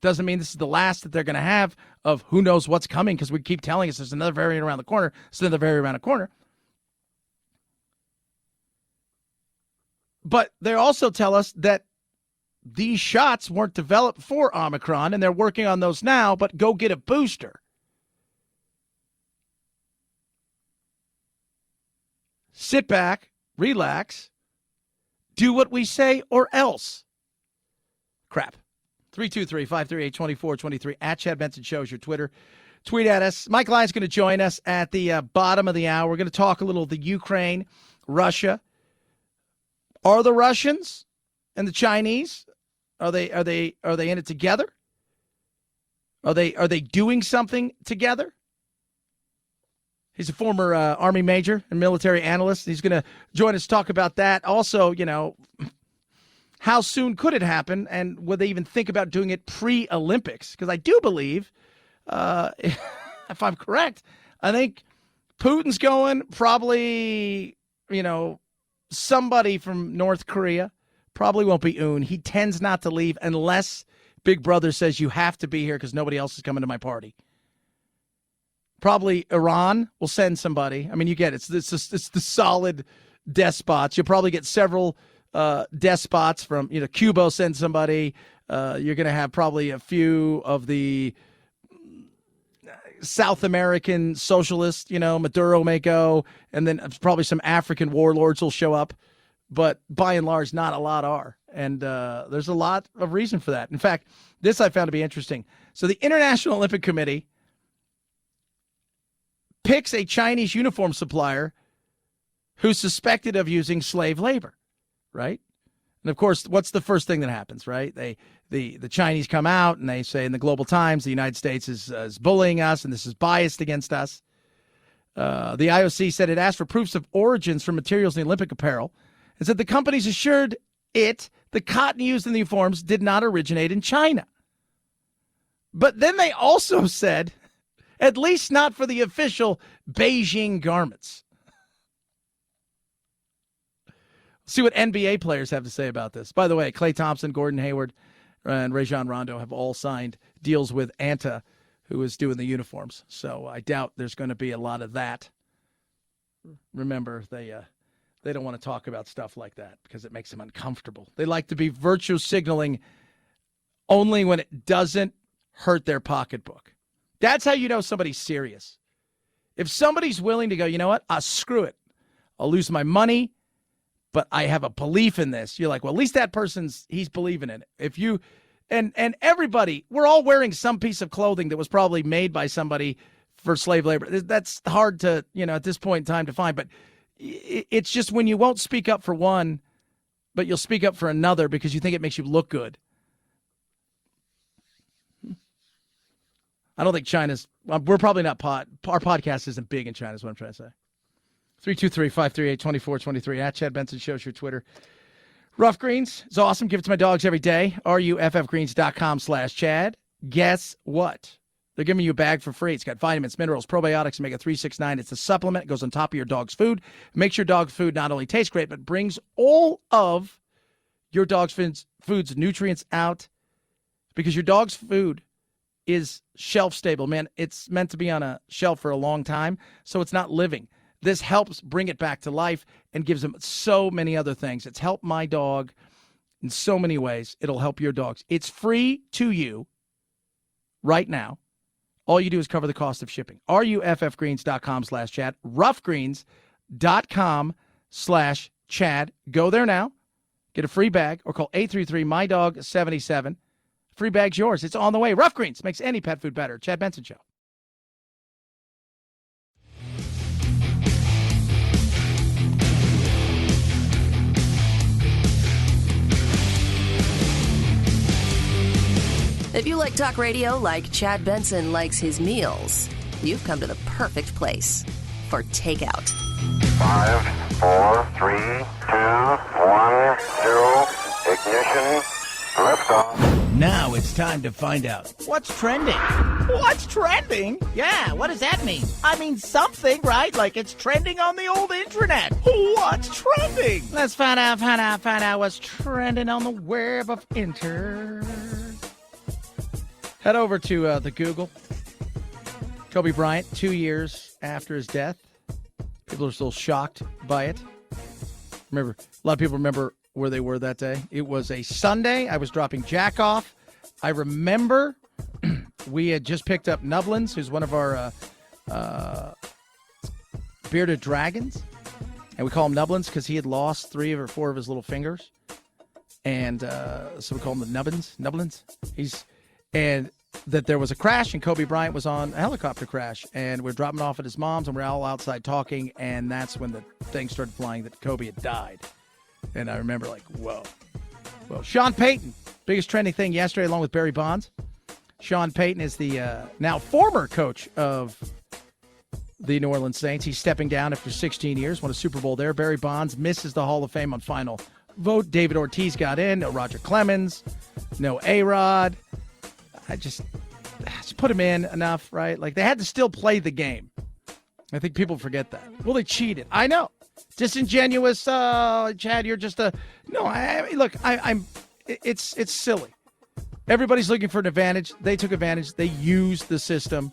doesn't mean this is the last that they're going to have of who knows what's coming, because we keep telling us there's another variant around the corner. It's another variant around the corner. But they also tell us that these shots weren't developed for Omicron, and they're working on those now, but go get a booster. Sit back, relax, do what we say, or else. Crap. 323-538-2423 at Chad Benson Show is your Twitter. Tweet at us. Mike Lyons is going to join us at the bottom of the hour. We're going to talk a little the Ukraine, Russia. Are the Russians and the Chinese, are they in it together? Are they doing something together? He's a former Army major and military analyst. He's going to join us to talk about that. Also, how soon could it happen, and would they even think about doing it pre-Olympics? Because I do believe, if I'm correct, I think Putin's going, probably, somebody from North Korea. Probably won't be Un. He tends not to leave unless Big Brother says you have to be here because nobody else is coming to my party. Probably Iran will send somebody. I mean, you get it. It's the solid despots. You'll probably get several despots from, Cuba will send somebody. You're going to have probably a few of the South American socialists, Maduro may go, and then probably some African warlords will show up. But by and large, not a lot are. And there's a lot of reason for that. In fact, this I found to be interesting. So the International Olympic Committee picks a Chinese uniform supplier who's suspected of using slave labor, right? And of course, what's the first thing that happens, right? The Chinese come out and they say in the Global Times, the United States is bullying us and this is biased against us. The IOC said it asked for proofs of origins for materials in the Olympic apparel and said the companies assured it the cotton used in the uniforms did not originate in China. But then they also said, at least not for the official Beijing garments. See what NBA players have to say about this. By the way, Klay Thompson, Gordon Hayward, and Rajon Rondo have all signed deals with Anta, who is doing the uniforms. So I doubt there's going to be a lot of that. Remember, they don't want to talk about stuff like that because it makes them uncomfortable. They like to be virtue signaling only when it doesn't hurt their pocketbook. That's how you know somebody's serious. If somebody's willing to go, you know what? Screw it. I'll lose my money, but I have a belief in this. You're like, well, at least that he's believing in it. If you, and everybody, we're all wearing some piece of clothing that was probably made by somebody for slave labor. That's hard to, at this point in time to find. But it's just when you won't speak up for one, but you'll speak up for another because you think it makes you look good. I don't think China's, we're probably not our podcast isn't big in China is what I'm trying to say. 323-538-2423 at Chad Benson Show's your Twitter. Rough Greens is awesome. Give it to my dogs every day. ruffgreens.com/Chad. Guess what? They're giving you a bag for free. It's got vitamins, minerals, probiotics, omega 369. It's a supplement. It goes on top of your dog's food. It makes your dog's food not only taste great, but brings all of your dog's food's nutrients out because your dog's food is shelf stable, man. It's meant to be on a shelf for a long time, so it's not living. This helps bring it back to life and gives them so many other things. It's helped my dog in so many ways. It'll help your dogs. It's free to you right now. All you do is cover the cost of shipping. ruffgreens.com/Chad. ruffgreens.com/Chad. Go there now. Get a free bag or call 833-MY-DOG-77. Free bag's yours. It's on the way. Rough Greens makes any pet food better. Chad Benson Show. If you like talk radio like Chad Benson likes his meals, you've come to the perfect place for takeout. 5, 4, 3, 2, 1, 0, ignition. Now it's time to find out what's trending. What's trending? Yeah, what does that mean? I mean something, right? Like it's trending on the old internet. What's trending? Let's find out what's trending on the web of inter. Head over to the Google. Kobe Bryant, 2 years after his death. People are still shocked by it. Remember, a lot of people remember where they were that day. It was a Sunday. I was dropping Jack off. I remember we had just picked up Nublins, who's one of our bearded dragons. And we call him Nublins because he had lost 3 or 4 of his little fingers. And so we call him the Nublins. And that there was a crash, and Kobe Bryant was on a helicopter crash. And we're dropping off at his mom's, and we're all outside talking. And that's when the thing started flying that Kobe had died. And I remember like, whoa. Well, Sean Payton, biggest trending thing yesterday, along with Barry Bonds. Sean Payton is the now former coach of the New Orleans Saints. He's stepping down after 16 years, won a Super Bowl there. Barry Bonds misses the Hall of Fame on final vote. David Ortiz got in. No Roger Clemens. No A-Rod. I just put him in enough, right? Like, they had to still play the game. I think people forget that. Well, they cheated. I know. Disingenuous, Chad, you're just a... No, it's silly. Everybody's looking for an advantage. They took advantage. They used the system.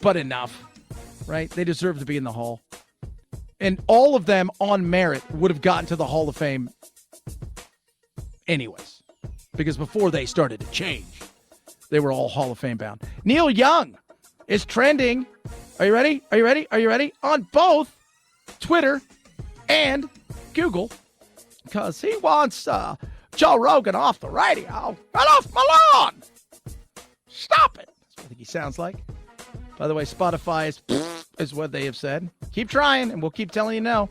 But enough, right? They deserve to be in the Hall. And all of them on merit would have gotten to the Hall of Fame anyways. Because before they started to change, they were all Hall of Fame bound. Neil Young is trending. Are you ready? Are you ready? Are you ready? On both Twitter and Google. Because he wants Joe Rogan off the radio. Get off my lawn! Stop it! That's what I think he sounds like. By the way, Spotify is what they have said. Keep trying, and we'll keep telling you no.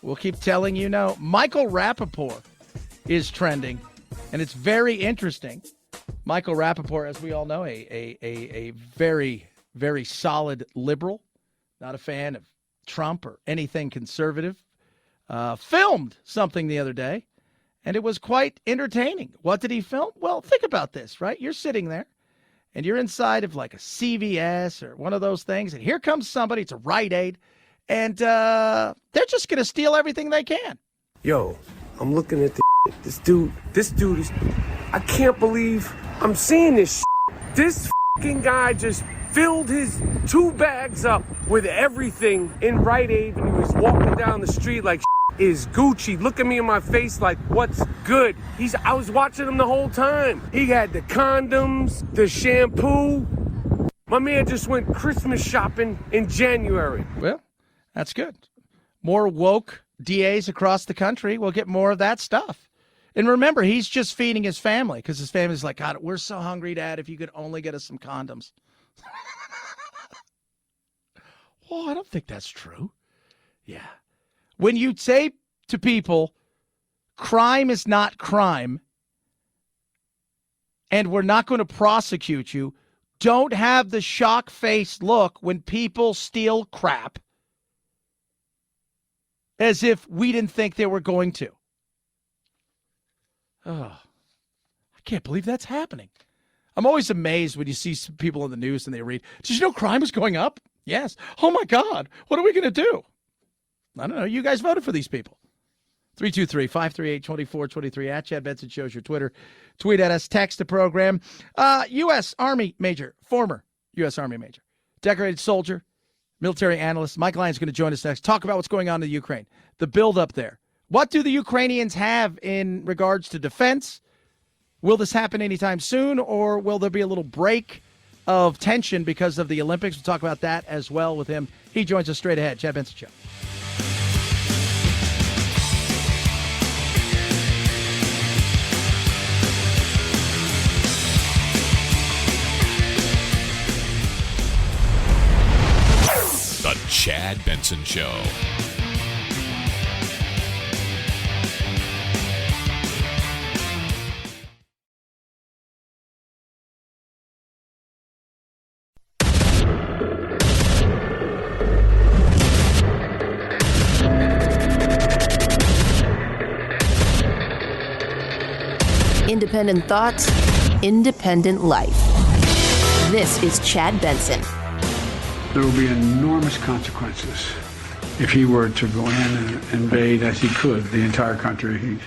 We'll keep telling you no. Michael Rappaport is trending, and it's very interesting. Michael Rappaport, as we all know, a very, very solid liberal, not a fan of Trump or anything conservative, filmed something the other day, and it was quite entertaining. What did he film? Well, think about this, right? You're sitting there, and you're inside of like a CVS or one of those things, and here comes somebody, it's a Rite Aid, and they're just going to steal everything they can. Yo, I'm looking at this dude is, I can't believe I'm seeing this shit. This fucking guy just filled his 2 bags up with everything in Rite Aid, and he was walking down the street like is Gucci. Look at me in my face like, what's good? I was watching him the whole time. He had the condoms, the shampoo. My man just went Christmas shopping in January. Well, that's good. More woke DAs across the country will get more of that stuff. And remember, he's just feeding his family because his family's like, God, we're so hungry, Dad, if you could only get us some condoms. Oh, I don't think that's true. Yeah. When you say to people, crime is not crime, and we're not going to prosecute you, don't have the shock-faced look when people steal crap as if we didn't think they were going to. Oh, I can't believe that's happening. I'm always amazed when you see some people in the news and they read, did you know crime is going up? Yes. Oh, my God. What are we going to do? I don't know. You guys voted for these people. 323-538-2423 at Chad Benson shows your Twitter. Tweet at us. Text the program. U.S. Army Major, former U.S. Army Major, decorated soldier, military analyst. Mike Lyons is going to join us next. Talk about what's going on in the Ukraine, the buildup there. What do the Ukrainians have in regards to defense? Will this happen anytime soon, or will there be a little break of tension because of the Olympics? We'll talk about that as well with him. He joins us straight ahead. Chad Benson Show. The Chad Benson Show. Independent thoughts, independent life. This is Chad Benson. There will be enormous consequences if he were to go in and invade, as he could, the entire country,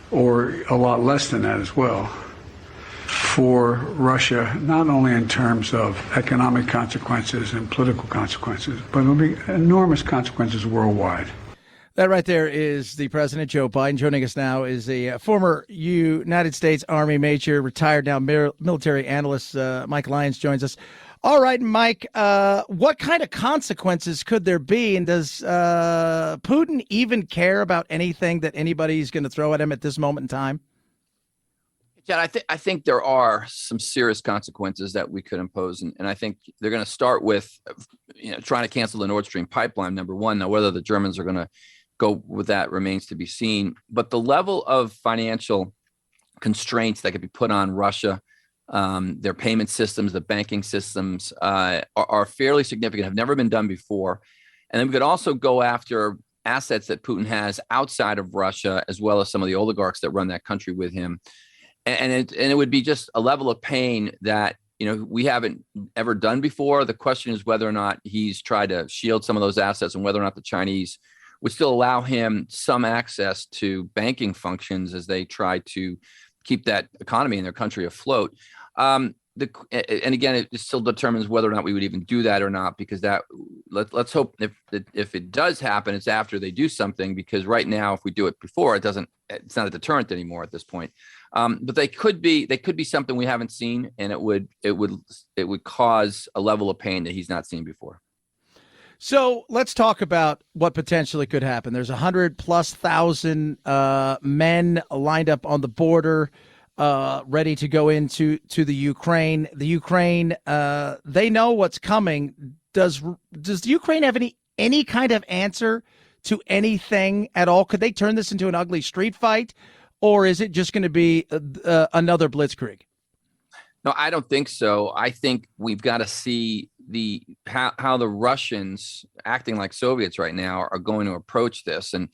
or a lot less than that as well, for Russia, not only in terms of economic consequences and political consequences, but there will be enormous consequences worldwide. That right there is the President, Joe Biden. Joining us now is a former United States Army major, retired now military analyst. Mike Lyons joins us. All right, Mike, what kind of consequences could there be? And does Putin even care about anything that anybody's going to throw at him at this moment in time? Chad, I think there are some serious consequences that we could impose. And I think they're going to start with trying to cancel the Nord Stream pipeline, number one. Now, whether the Germans are going to go with that remains to be seen. But the level of financial constraints that could be put on Russia, their payment systems, the banking systems are fairly significant, have never been done before. And then we could also go after assets that Putin has outside of Russia, as well as some of the oligarchs that run that country with him. And it would be just a level of pain that we haven't ever done before. The question is whether or not he's tried to shield some of those assets and whether or not the Chinese would still allow him some access to banking functions as they try to keep that economy in their country afloat. And again, it still determines whether or not we would even do that or not, because let's hope if it does happen, it's after they do something, because right now, if we do it before, it's not a deterrent anymore at this point. But they could be something we haven't seen, and it would cause a level of pain that he's not seen before. So let's talk about what potentially could happen. There's 100,000+ men lined up on the border, ready to go into the Ukraine. The Ukraine, they know what's coming. Does the Ukraine have any kind of answer to anything at all? Could they turn this into an ugly street fight, or is it just going to be another blitzkrieg? No, I don't think so. I think we've got to see how the Russians, acting like Soviets right now, are going to approach this. And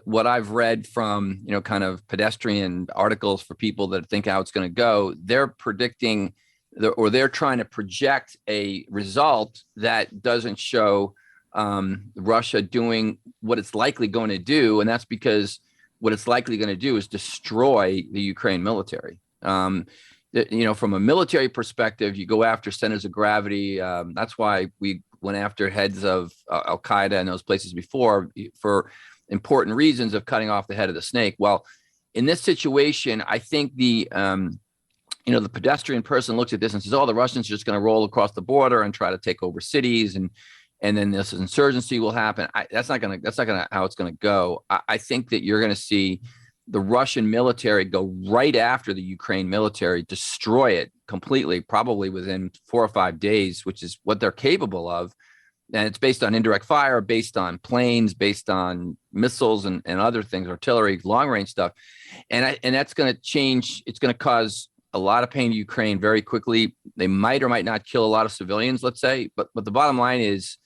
what I've read from kind of pedestrian articles for people that think how it's going to go, they're predicting they're trying to project a result that doesn't show Russia doing what it's likely going to do, and that's because what it's likely going to do is destroy the Ukraine military. From a military perspective, you go after centers of gravity. That's why we went after heads of Al Qaeda and those places before, for important reasons of cutting off the head of the snake. Well, in this situation, I think the pedestrian person looks at this and says, "Oh, the Russians are just going to roll across the border and try to take over cities, and then this insurgency will happen." That's not going to how it's going to go. I think that you're going to see the Russian military go right after the Ukraine military, destroy it completely, probably within 4 or 5 days, which is what they're capable of. And it's based on indirect fire, based on planes, based on missiles and other things, artillery, long range stuff. And that's going to change. It's going to cause a lot of pain to Ukraine very quickly. They might or might not kill a lot of civilians, let's say. But the bottom line is,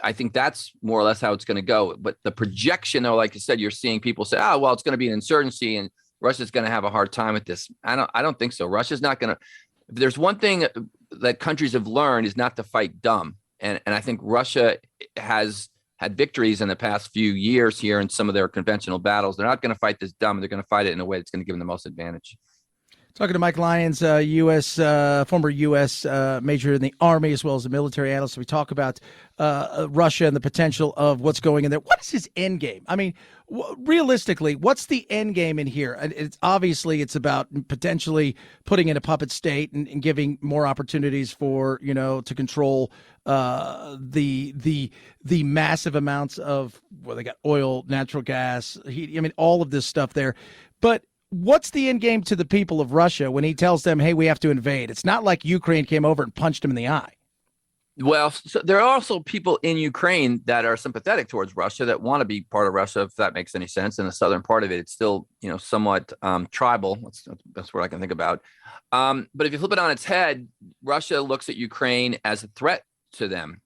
I think that's more or less how it's going to go. But the projection, though, like you said, you're seeing people say, "Oh, well, it's going to be an insurgency and Russia's going to have a hard time with this." I don't think so. Russia's not going to. If there's one thing that countries have learned is not to fight dumb. And I think Russia has had victories in the past few years here in some of their conventional battles. They're not going to fight this dumb. They're going to fight it in a way that's going to give them the most advantage. Talking to Mike Lyons, former U.S. major in the Army, as well as a military analyst. We talk about Russia and the potential of what's going in there. What is his end game? I mean, realistically, what's the end game in here? It's it's about potentially putting in a puppet state and giving more opportunities for to control the massive amounts of they got oil, natural gas, heat. I mean, all of this stuff there, but. What's the end game to the people of Russia when he tells them, "Hey, we have to invade"? It's not like Ukraine came over and punched him in the eye. Well, so there are also people in Ukraine that are sympathetic towards Russia, that want to be part of Russia, if that makes any sense. In the southern part of it, it's still, somewhat tribal. That's what I can think about. But if you flip it on its head, Russia looks at Ukraine as a threat to them,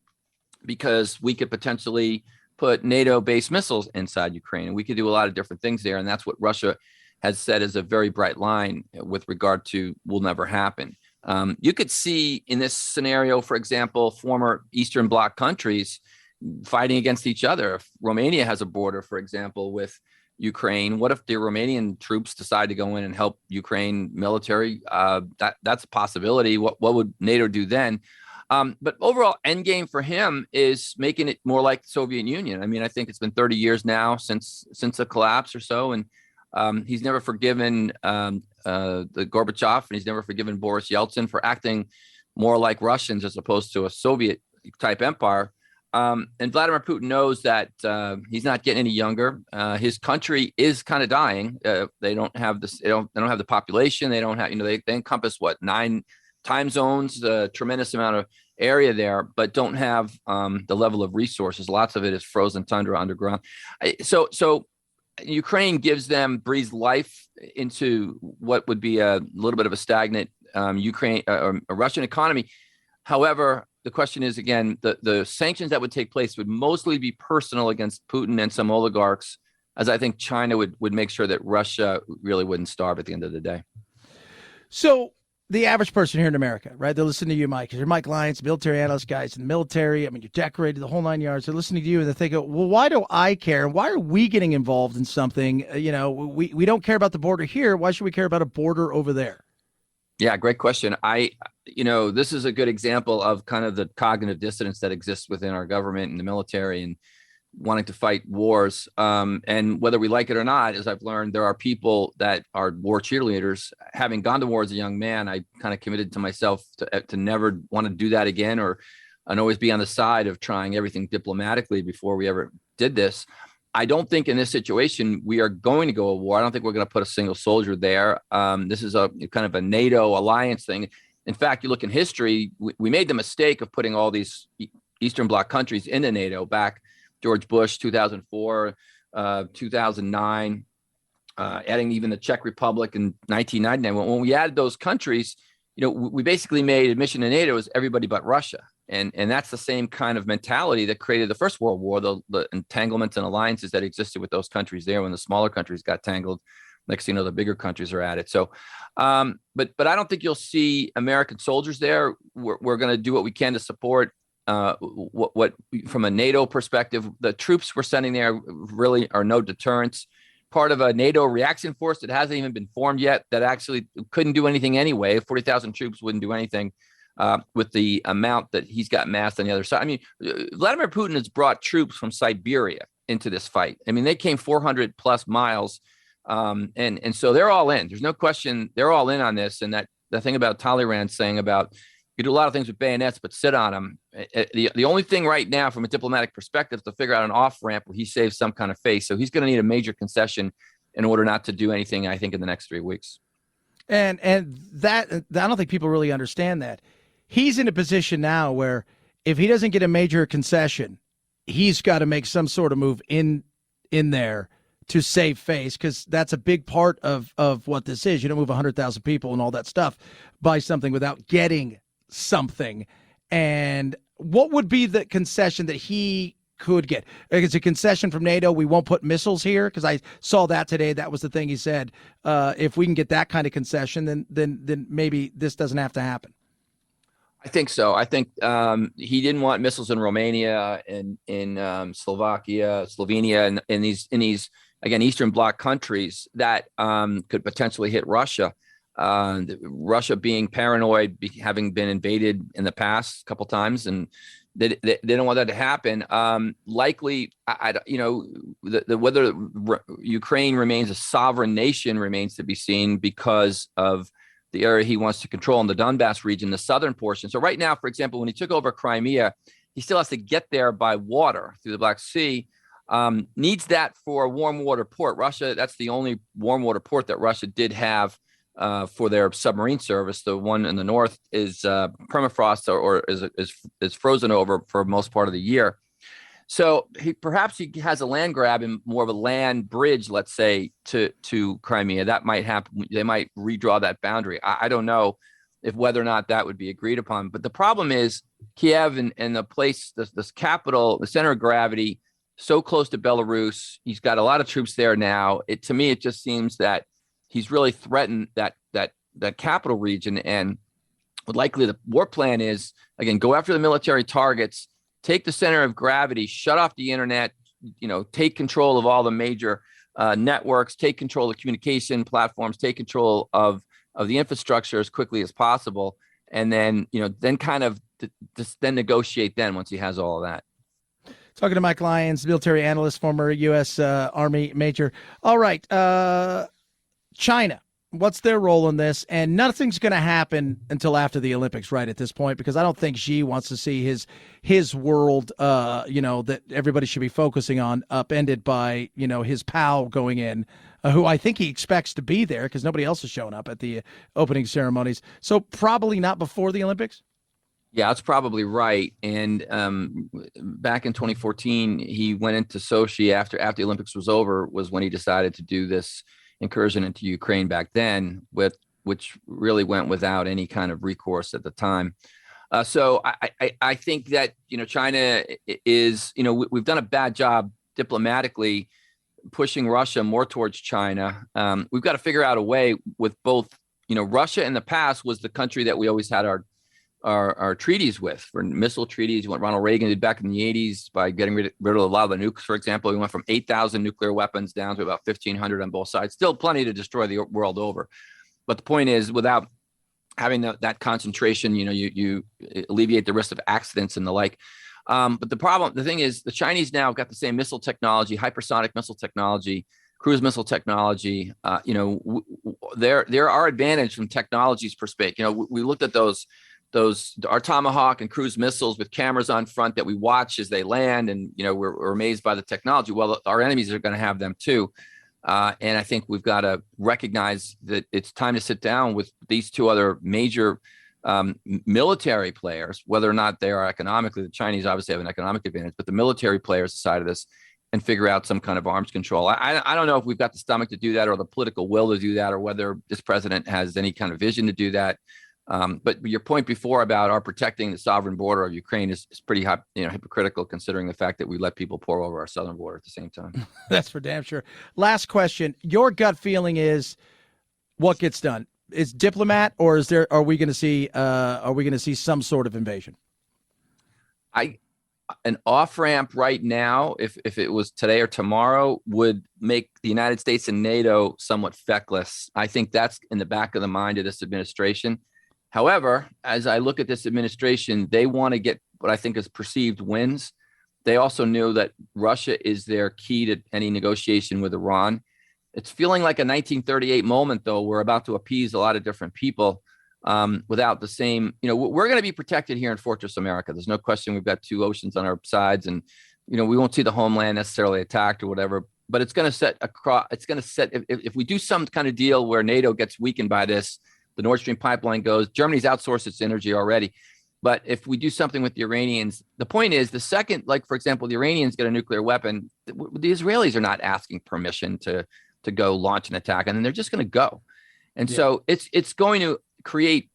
because we could potentially put NATO-based missiles inside Ukraine, and we could do a lot of different things there. And that's what Russia has said is a very bright line with regard to will never happen. You could see in this scenario, for example, former Eastern Bloc countries fighting against each other. If Romania has a border, for example, with Ukraine, what if the Romanian troops decide to go in and help Ukraine military? That's a possibility. What would NATO do then? But overall end game for him is making it more like the Soviet Union. I mean, I think it's been 30 years now since the collapse or so. And he's never forgiven the Gorbachev, and he's never forgiven Boris Yeltsin for acting more like Russians as opposed to a Soviet type empire. And Vladimir Putin knows that he's not getting any younger. His country is kind of dying. They don't have this. They don't have the population. They don't have. They encompass 9 time zones, a tremendous amount of area there, but don't have the level of resources. Lots of it is frozen tundra underground. So Ukraine breathes life into what would be a little bit of a stagnant a Russian economy. However, the question is, again, the sanctions that would take place would mostly be personal against Putin and some oligarchs, as I think China would make sure that Russia really wouldn't starve at the end of the day. So the average person here in America, right? They listen to you, Mike, because you're Mike Lyons, military analyst, guys in the military. I mean, you're decorated the whole 9 yards. They're listening to you and they're thinking, well, why do I care? Why are we getting involved in something? We don't care about the border here. Why should we care about a border over there? Yeah, great question. This is a good example of kind of the cognitive dissonance that exists within our government and the military and wanting to fight wars. And whether we like it or not, as I've learned, there are people that are war cheerleaders. Having gone to war as a young man, I kind of committed to myself to never want to do that again, and always be on the side of trying everything diplomatically before we ever did this. I don't think in this situation we are going to go to war. I don't think we're going to put a single soldier there. This is a kind of a NATO alliance thing. In fact, you look in history, we made the mistake of putting all these Eastern Bloc countries into NATO back. George Bush, 2004, 2009, adding even the Czech Republic in 1999. When we added those countries, we basically made admission to NATO as everybody but Russia. And that's the same kind of mentality that created the First World War, the entanglements and alliances that existed with those countries there when the smaller countries got tangled. Next thing you know, the bigger countries are at it. So, but I don't think you'll see American soldiers there. We're going to do what we can to support what from a NATO perspective. The troops we're sending there really are no deterrence. Part of a NATO reaction force that hasn't even been formed yet, that actually couldn't do anything anyway. 40,000 troops wouldn't do anything with the amount that he's got massed on the other side. I mean, Vladimir Putin has brought troops from Siberia into this fight. I mean, they came 400 plus miles. And so they're all in. There's no question they're all in on this. And that the thing about Talleyrand saying about you do a lot of things with bayonets, but sit on them. The only thing right now from a diplomatic perspective is to figure out an off ramp where he saves some kind of face. So he's going to need a major concession in order not to do anything, I think, in the next 3 weeks. And that I don't think people really understand that. He's in a position now where if he doesn't get a major concession, he's got to make some sort of move in there to save face, because that's a big part of what this is. You don't move 100,000 people and all that stuff by something without getting something. And what would be the concession that he could get? It's a concession from NATO. We won't put missiles here, because I saw that today. That was the thing he said. If we can get that kind of concession, then maybe this doesn't have to happen. I think so. I think he didn't want missiles in Romania and in Slovenia, and in these again Eastern Bloc countries that could potentially hit Russia. Russia being paranoid, having been invaded in the past a couple times, and they don't want that to happen. Likely, whether Ukraine remains a sovereign nation remains to be seen, because of the area he wants to control in the Donbass region, the southern portion. So right now, for example, when he took over Crimea, he still has to get there by water through the Black Sea. Needs that for a warm water port. Russia, that's the only warm water port that Russia did have for their submarine service. The one in the north is permafrost or is frozen over for most part of the year. So perhaps he has a land grab and more of a land bridge, let's say, to Crimea. That might happen. They might redraw that boundary. I don't know if whether or not that would be agreed upon. But the problem is Kiev and the place, this capital, the center of gravity, so close to Belarus. He's got a lot of troops there now. To me, it just seems that he's really threatened that capital region. And likely the war plan is, again, go after the military targets, take the center of gravity, shut off the internet, take control of all the major networks, take control of communication platforms, take control of the infrastructure as quickly as possible. And then, then kind of then negotiate then once he has all of that. Talking to Mike Lyons, military analyst, former U.S. Army major. All right. China, what's their role in this? And nothing's going to happen until after the Olympics, right, at this point, because I don't think Xi wants to see his world, that everybody should be focusing on, upended by, his pal going in, who I think he expects to be there because nobody else is showing up at the opening ceremonies. So probably not before the Olympics? Yeah, that's probably right. And back in 2014, he went into Sochi after the Olympics was over, was when he decided to do this incursion into Ukraine back then, which really went without any kind of recourse at the time. So I think that, China is, we've done a bad job diplomatically pushing Russia more towards China. We've got to figure out a way with both, Russia in the past was the country that we always had our treaties with, for missile treaties, what Ronald Reagan did back in the 80s by getting rid of a lot of the nukes, for example. We went from 8,000 nuclear weapons down to about 1,500 on both sides. Still plenty to destroy the world over. But the point is, without having that concentration, you alleviate the risk of accidents and the like. But the thing is, the Chinese now got the same missile technology, hypersonic missile technology, cruise missile technology. There are advantage from technology's perspective. We looked at our Tomahawk and cruise missiles with cameras on front that we watch as they land, and we're amazed by the technology. Well, our enemies are going to have them too, and I think we've got to recognize that it's time to sit down with these two other major military players, whether or not they are economically. The Chinese obviously have an economic advantage, but the military players side of this, and figure out some kind of arms control. I don't know if we've got the stomach to do that, or the political will to do that, or whether this president has any kind of vision to do that. But your point before about our protecting the sovereign border of Ukraine is pretty hypocritical, considering the fact that we let people pour over our southern border at the same time. That's for damn sure. Last question. Your gut feeling is what gets done? Is diplomat, or are we going to see some sort of invasion? An off-ramp right now, if it was today or tomorrow, would make the United States and NATO somewhat feckless. I think that's in the back of the mind of this administration. However, as I look at this administration, they want to get what I think is perceived wins. They also knew that Russia is their key to any negotiation with Iran. It's feeling like a 1938 moment, though. We're about to appease a lot of different people without the same, we're going to be protected here in Fortress America. There's no question. We've got two oceans on our sides, and, we won't see the homeland necessarily attacked or whatever, but it's going to set if we do some kind of deal where NATO gets weakened by this, the Nord Stream pipeline goes, Germany's outsourced its energy already. But if we do something with the Iranians, the point is, the second, like, for example, the Iranians get a nuclear weapon, the Israelis are not asking permission to go launch an attack, and then they're just going to go. And so it's going to create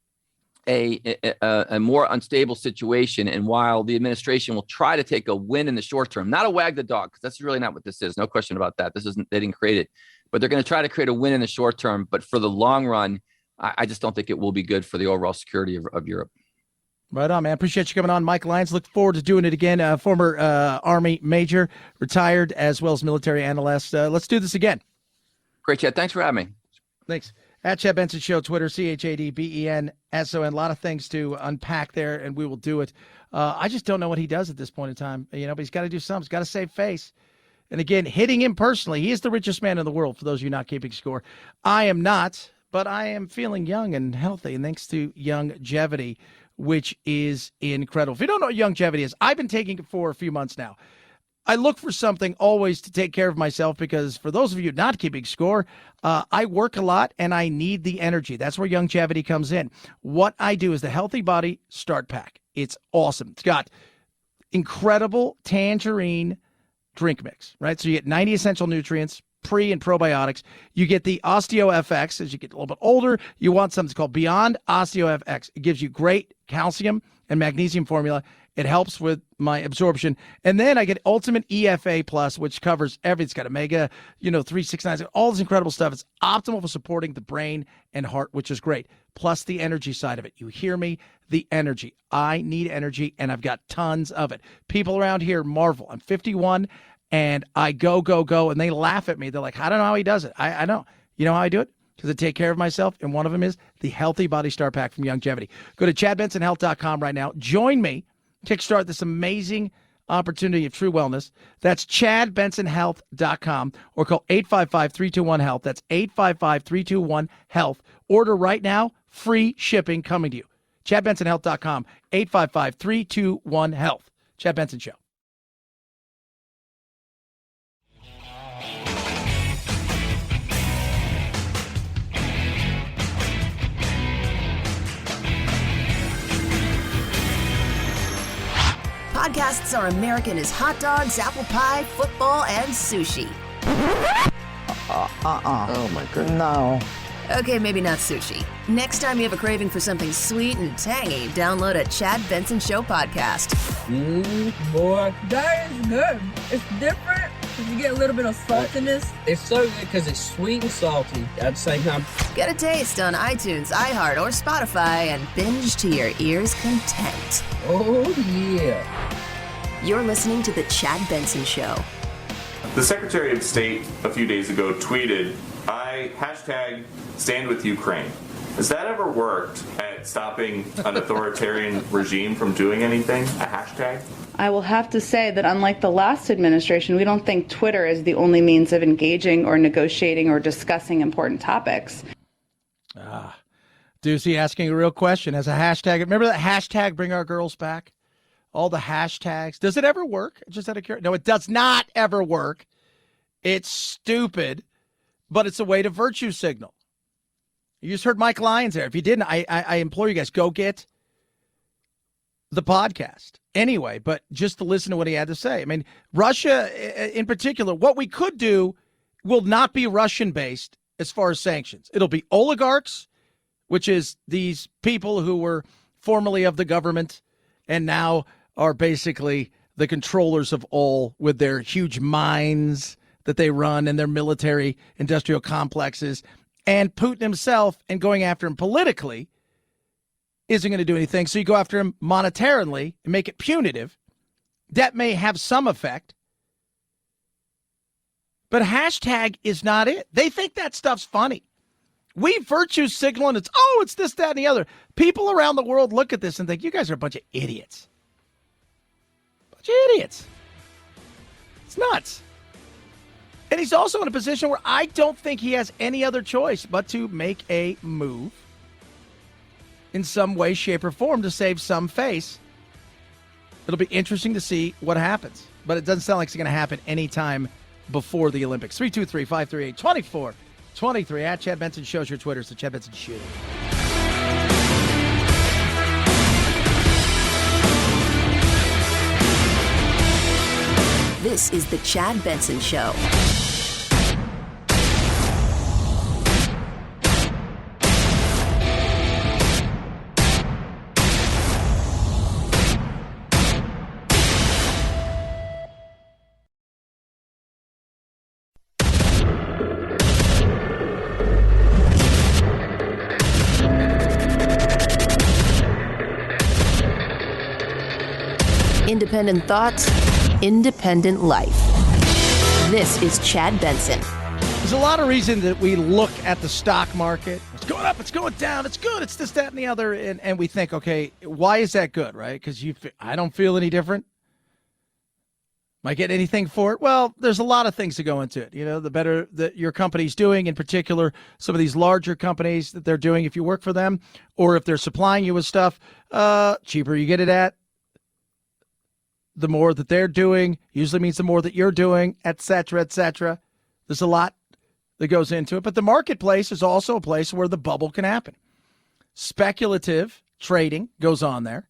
a more unstable situation. And while the administration will try to take a win in the short term, not a wag the dog, because that's really not what this is. No question about that. They didn't create it, but they're going to try to create a win in the short term. But for the long run, I just don't think it will be good for the overall security of Europe. Right on, man. Appreciate you coming on, Mike Lyons. Look forward to doing it again. Former Army major, retired, as well as military analyst. Let's do this again. Great, Chad. Thanks for having me. Thanks. At Chad Benson Show, Twitter, ChadBenson. A lot of things to unpack there, and we will do it. I just don't know what he does at this point in time. But he's got to do something. He's got to save face. And again, hitting him personally, he is the richest man in the world, for those of you not keeping score. I am not, but I am feeling young and healthy, and thanks to longevity, which is incredible. If you don't know what longevity is, I've been taking it for a few months now. I look for something always to take care of myself, because for those of you not keeping score, I work a lot and I need the energy. That's where longevity comes in. What I do is the Healthy Body Start Pack. It's awesome. It's got incredible tangerine drink mix, right? So you get 90 essential nutrients, pre and probiotics. You get the OsteoFX. As you get a little bit older, you want something called Beyond OsteoFX. It gives you great calcium and magnesium formula. It helps with my absorption. And then I get Ultimate EFA Plus, which covers everything. It's got Omega, 369, all this incredible stuff. It's optimal for supporting the brain and heart, which is great. Plus the energy side of it. You hear me? The energy. I need energy, and I've got tons of it. People around here marvel. I'm 51, and I go, and they laugh at me. They're like, I don't know how he does it. I know. You know how I do it? Because I take care of myself, and one of them is the Healthy Body Star Pack from Longevity. Go to ChadBensonHealth.com right now. Join me. Kickstart this amazing opportunity of true wellness. That's ChadBensonHealth.com, or call 855-321-HEALTH. That's 855-321-HEALTH. Order right now. Free shipping coming to you. ChadBensonHealth.com, 855-321-HEALTH. Chad Benson Show. Podcasts are American as hot dogs, apple pie, football, and sushi. Oh my goodness. No. Okay, maybe not sushi. Next time you have a craving for something sweet and tangy, download a Chad Benson Show podcast. Boy, that is good. It's different. You get a little bit of saltiness. It's so good because it's sweet and salty at the same time. Get a taste on iTunes, iHeart, or Spotify and binge to your ears' content. Oh, yeah. You're listening to The Chad Benson Show. The Secretary of State a few days ago tweeted, I #stand with Ukraine. Has that ever worked at stopping an authoritarian regime from doing anything? A hashtag? I will have to say that unlike the last administration, we don't think Twitter is the only means of engaging or negotiating or discussing important topics. Deucey asking a real question. As a hashtag, remember that hashtag Bring Our Girls Back? All the hashtags. Does it ever work? Just out of curiosity. No, it does not ever work. It's stupid, but it's a way to virtue signal. You just heard Mike Lyons there. If you didn't, I implore you guys, go get the podcast. Anyway, but just to listen to what he had to say. I mean, Russia in particular, what we could do will not be Russian-based as far as sanctions. It'll be oligarchs, which is these people who were formerly of the government and now are basically the controllers of all with their huge mines that they run and their military industrial complexes. And Putin himself, and going after him politically, isn't going to do anything. So you go after him monetarily and make it punitive. That may have some effect. But hashtag is not it. They think that stuff's funny. We virtue signal and it's this, that, and the other. People around the world look at this and think, you guys are a bunch of idiots. Bunch of idiots. It's nuts. And he's also in a position where I don't think he has any other choice but to make a move in some way, shape, or form to save some face. It'll be interesting to see what happens. But it doesn't sound like it's going to happen anytime before the Olympics. 323-538-2423 at Chad Benson Shows your Twitter. It's the Chad Benson Show. This is the Chad Benson Show. Independent thoughts, independent life. This is Chad Benson. There's a lot of reason that we look at the stock market. It's going up, it's going down, it's good, it's this, that, and the other. And we think, okay, why is that good, right? Because I don't feel any different. Am I getting anything for it? Well, there's a lot of things to go into it. You know, the better that your company's doing, in particular, some of these larger companies that they're doing, if you work for them, or if they're supplying you with stuff, cheaper you get it at, the more that they're doing usually means the more that you're doing, et cetera, et cetera. There's a lot that goes into it. But the marketplace is also a place where the bubble can happen. Speculative trading goes on there.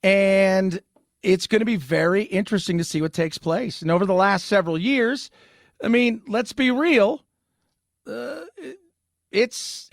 And it's going to be very interesting to see what takes place. And over the last several years, I mean, let's be real. It's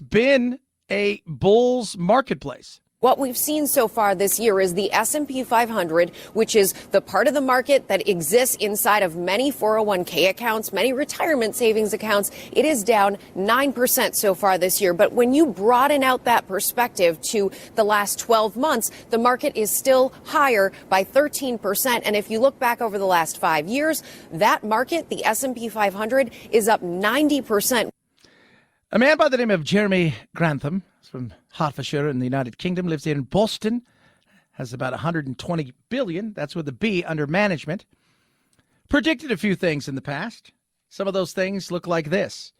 been a bull's marketplace. What we've seen so far this year is the S&P 500, which is the part of the market that exists inside of many 401k accounts, many retirement savings accounts. It is down 9% so far this year. But when you broaden out that perspective to the last 12 months, the market is still higher by 13%. And if you look back over the last 5 years, that market, the S&P 500, is up 90%. A man by the name of Jeremy Grantham from Hertfordshire in the United Kingdom, lives here in Boston, has about 120 billion, that's with a B, under management. Predicted a few things in the past. Some of those things look like this.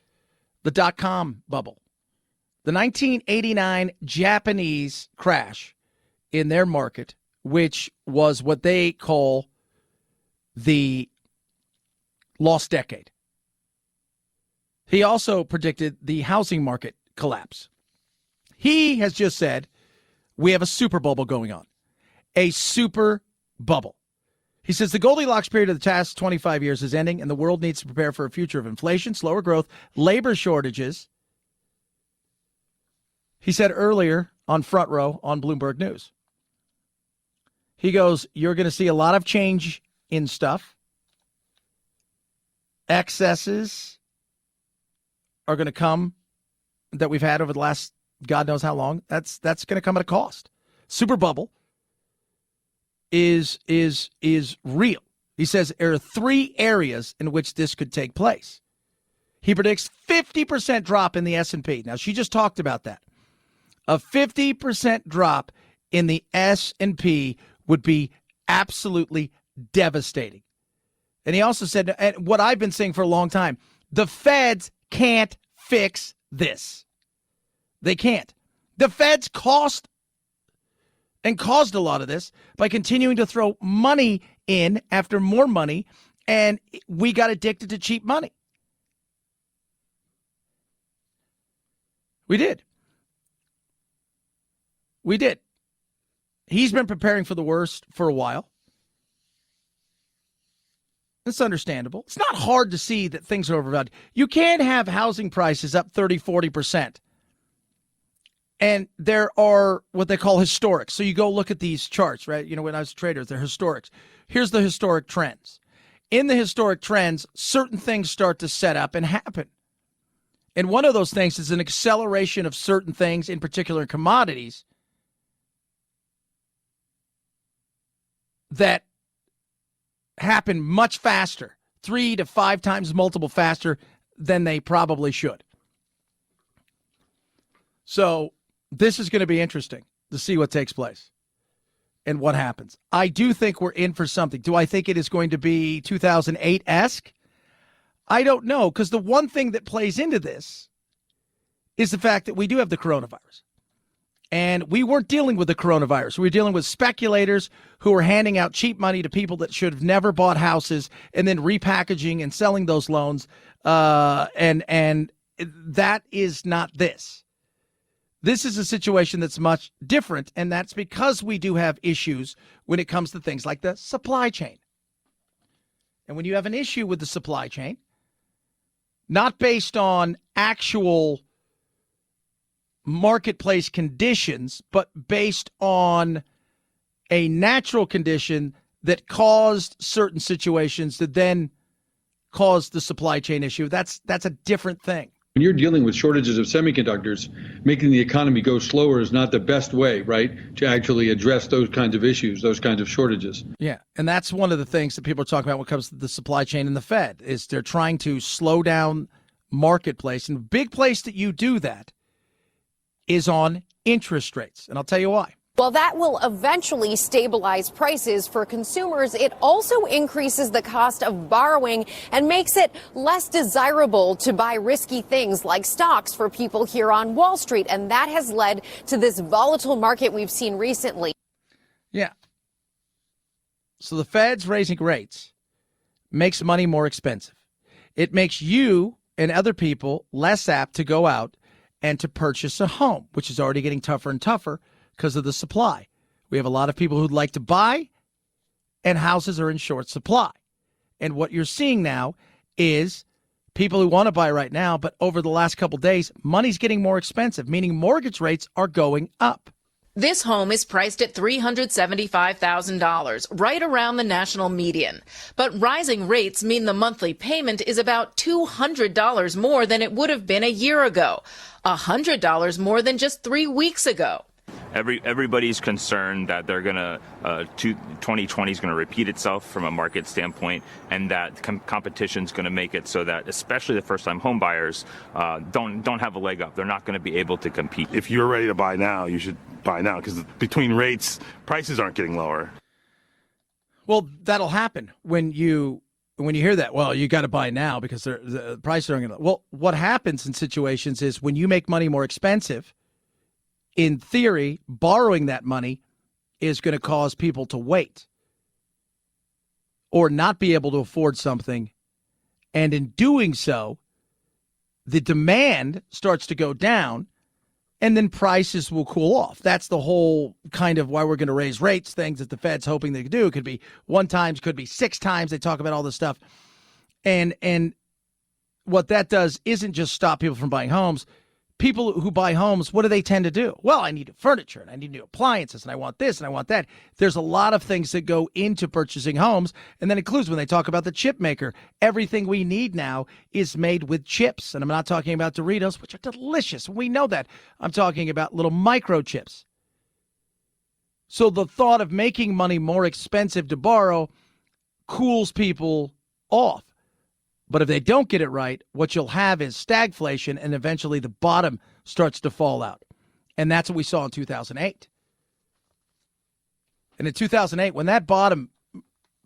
The dot-com bubble. The 1989 Japanese crash in their market, which was what they call the lost decade. He also predicted the housing market collapse. He has just said, we have a super bubble going on. A super bubble. He says the Goldilocks period of the past 25 years is ending, and the world needs to prepare for a future of inflation, slower growth, labor shortages. He said earlier on Front Row on Bloomberg News. He goes, you're going to see a lot of change in stuff. Excesses are going to come that we've had over the last God knows how long. That's going to come at a cost. Super bubble is real. He says there are 3 areas in which this could take place. He predicts 50% drop in the S&P. Now, she just talked about that. A 50% drop in the S&P would be absolutely devastating. And he also said, and what I've been saying for a long time, the feds can't fix this. They can't. The feds caused a lot of this by continuing to throw money in after more money, and we got addicted to cheap money. We did. He's been preparing for the worst for a while. It's understandable. It's not hard to see that things are overvalued. You can't have housing prices up 30, 40%. And there are what they call historics. So you go look at these charts, right? You know, when I was a trader, they're historics. Here's the historic trends. In the historic trends, certain things start to set up and happen. And one of those things is an acceleration of certain things, in particular commodities, that happen much faster, 3 to 5 times multiple faster than they probably should. So this is going to be interesting to see what takes place and what happens. I do think we're in for something. Do I think it is going to be 2008-esque? I don't know, because the one thing that plays into this is the fact that we do have the coronavirus. And we weren't dealing with the coronavirus. We were dealing with speculators who were handing out cheap money to people that should have never bought houses and then repackaging and selling those loans. And that is not this. This is a situation that's much different, and that's because we do have issues when it comes to things like the supply chain. And when you have an issue with the supply chain, not based on actual marketplace conditions, but based on a natural condition that caused certain situations that then caused the supply chain issue, that's a different thing. When you're dealing with shortages of semiconductors, making the economy go slower is not the best way, right, to actually address those kinds of issues, those kinds of shortages. Yeah, and that's one of the things that people are talking about when it comes to the supply chain and the Fed, is they're trying to slow down marketplace. And the big place that you do that is on interest rates. And I'll tell you why. While that will eventually stabilize prices for consumers, it also increases the cost of borrowing and makes it less desirable to buy risky things like stocks for people here on Wall Street. And that has led to this volatile market we've seen recently. Yeah. So the Fed's raising rates makes money more expensive. It makes you and other people less apt to go out and to purchase a home, which is already getting tougher and tougher because of the supply. We have a lot of people who'd like to buy, and houses are in short supply. And what you're seeing now is people who want to buy right now, but over the last couple of days, money's getting more expensive, meaning mortgage rates are going up. This home is priced at $375,000, right around the national median. But rising rates mean the monthly payment is about $200 more than it would have been a year ago, $100 more than just 3 weeks ago. Everybody's concerned that they're gonna 2020 is going to repeat itself from a market standpoint, and that competition's going to make it so that especially the first-time home buyers don't have a leg up. They're not going to be able to compete. If you're ready to buy now, you should buy now, because between rates, prices aren't getting lower. Well, that'll happen when you hear that. Well, you got to buy now because the prices aren't going to. Well, what happens in situations is when you make money more expensive, in theory, borrowing that money is going to cause people to wait or not be able to afford something. And in doing so, the demand starts to go down, and then prices will cool off. That's the whole kind of why we're going to raise rates, things that the Fed's hoping they could do. It could be 1 time, could be 6 times. They talk about all this stuff. And what that does isn't just stop people from buying homes. People who buy homes, what do they tend to do? Well, I need furniture, and I need new appliances, and I want this, and I want that. There's a lot of things that go into purchasing homes, and that includes when they talk about the chip maker. Everything we need now is made with chips, and I'm not talking about Doritos, which are delicious. We know that. I'm talking about little microchips. So the thought of making money more expensive to borrow cools people off. But if they don't get it right, what you'll have is stagflation, and eventually the bottom starts to fall out. And that's what we saw in 2008. And in 2008, when that bottom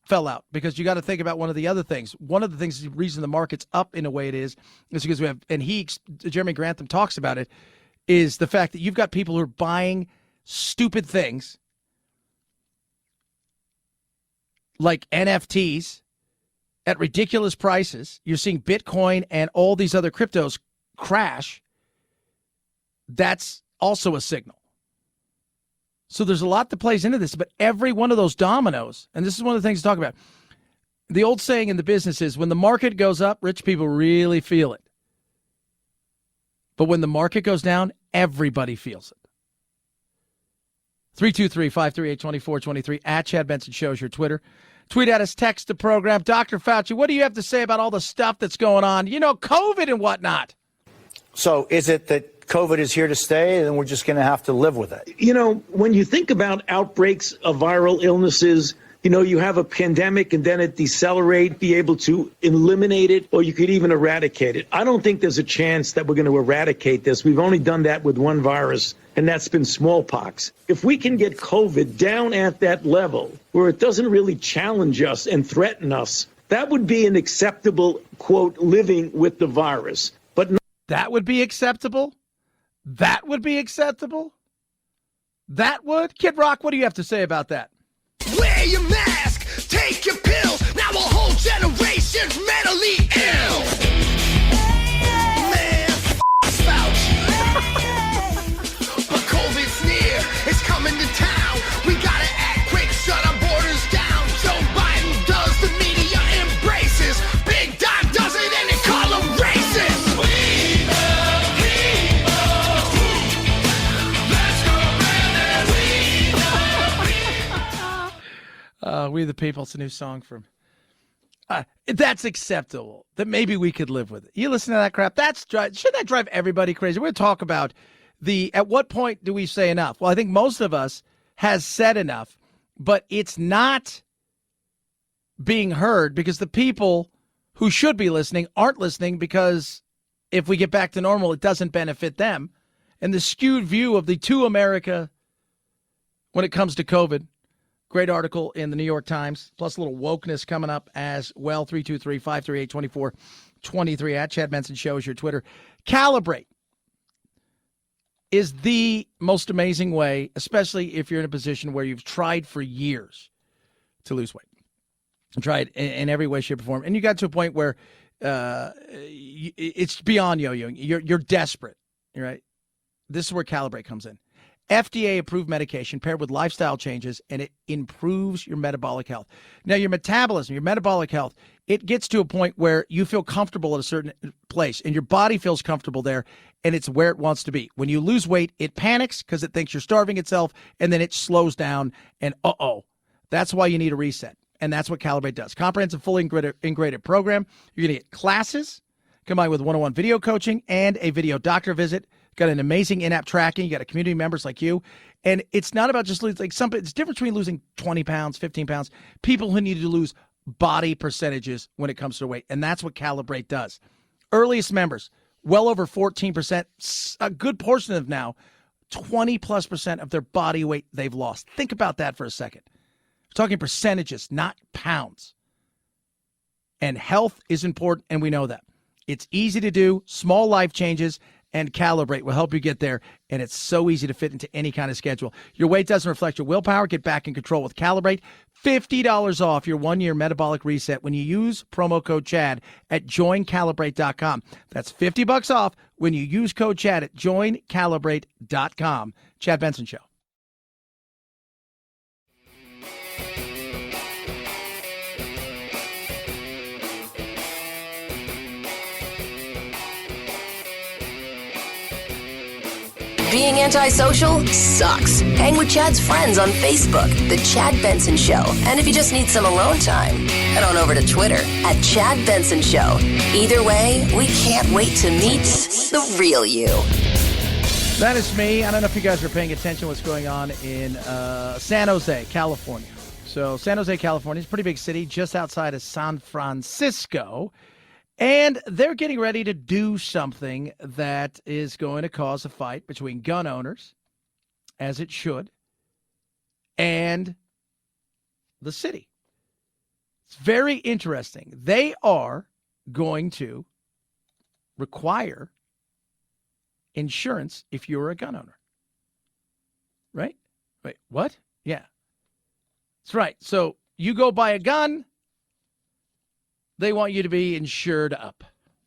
fell out, because you got to think about one of the other things. One of the things, the reason the market's up in a way it is because we have, and Jeremy Grantham talks about it, is the fact that you've got people who are buying stupid things like NFTs at ridiculous prices. You're seeing Bitcoin and all these other cryptos crash. That's also a signal. So there's a lot that plays into this, but every one of those dominoes, and this is one of the things to talk about. The old saying in the business is when the market goes up, rich people really feel it. But when the market goes down, everybody feels it. 323-538-2423 at Chad Benson Show is your Twitter. Tweet at us, text the program. Dr. Fauci, what do you have to say about all the stuff that's going on? You know, COVID and whatnot. So is it that COVID is here to stay and we're just going to have to live with it? You know, when you think about outbreaks of viral illnesses, you know, you have a pandemic and then it decelerate, be able to eliminate it, or you could even eradicate it. I don't think there's a chance that we're going to eradicate this. We've only done that with one virus, and that's been smallpox. If we can get COVID down at that level where it doesn't really challenge us and threaten us, that would be an acceptable, quote, living with the virus. But that would be acceptable? That would be acceptable? That would? Kid Rock, what do you have to say about that? Wear your mask, take your pills. Now a whole generation's mentally ill. Man, Fauci. But COVID's near, it's coming to town. We gotta act quick, shut our borders down. Joe Biden does, the media embraces. Big Doc does it, and they call them racist. We the people. Let's go, Brandon. We the People. It's a new song from. That's acceptable. That maybe we could live with it. You listen to that crap. Shouldn't that drive everybody crazy? We're going to talk about at what point do we say enough? Well, I think most of us has said enough, but it's not being heard because the people who should be listening aren't listening, because if we get back to normal, it doesn't benefit them. And the skewed view of the to America when it comes to COVID. Great article in the New York Times, plus a little wokeness coming up as well. 323-538-2423 at Chad Benson Show is your Twitter. Calibrate is the most amazing way, especially if you're in a position where you've tried for years to lose weight. Tried in every way, shape, or form. And you got to a point where it's beyond yo-yoing. You're desperate, right? This is where Calibrate comes in. FDA-approved medication paired with lifestyle changes, and it improves your metabolic health. Now, your metabolism, your metabolic health, it gets to a point where you feel comfortable at a certain place, and your body feels comfortable there, and it's where it wants to be. When you lose weight, it panics because it thinks you're starving itself, and then it slows down, and that's why you need a reset, and that's what Calibrate does. Comprehensive, fully integrated program. You're going to get classes combined with one-on-one video coaching and a video doctor visit. Got an amazing in-app tracking. You got a community members like you. And it's not about just losing, it's different between losing 20 pounds, 15 pounds. People who need to lose body percentages when it comes to weight. And that's what Calibrate does. Earliest members, well over 14%. A good portion of now, 20+% of their body weight they've lost. Think about that for a second. We're talking percentages, not pounds. And health is important, and we know that. It's easy to do, small life changes, and Calibrate will help you get there, and it's so easy to fit into any kind of schedule. Your weight doesn't reflect your willpower. Get back in control with Calibrate. $50 off your one-year metabolic reset when you use promo code CHAD at joincalibrate.com. That's $50 off when you use code CHAD at joincalibrate.com. Chad Benson Show. Being antisocial sucks. Hang with Chad's friends on Facebook, The Chad Benson Show. And if you just need some alone time, head on over to Twitter at Chad Benson Show. Either way, we can't wait to meet the real you. That is me. I don't know if you guys are paying attention to what's going on in San Jose, California. So San Jose, California is a pretty big city just outside of San Francisco. And they're getting ready to do something that is going to cause a fight between gun owners, as it should, and the city. It's very interesting. They are going to require insurance if you're a gun owner. Right? Wait, what? Yeah. That's right. So you go buy a gun, they want you to be insured up.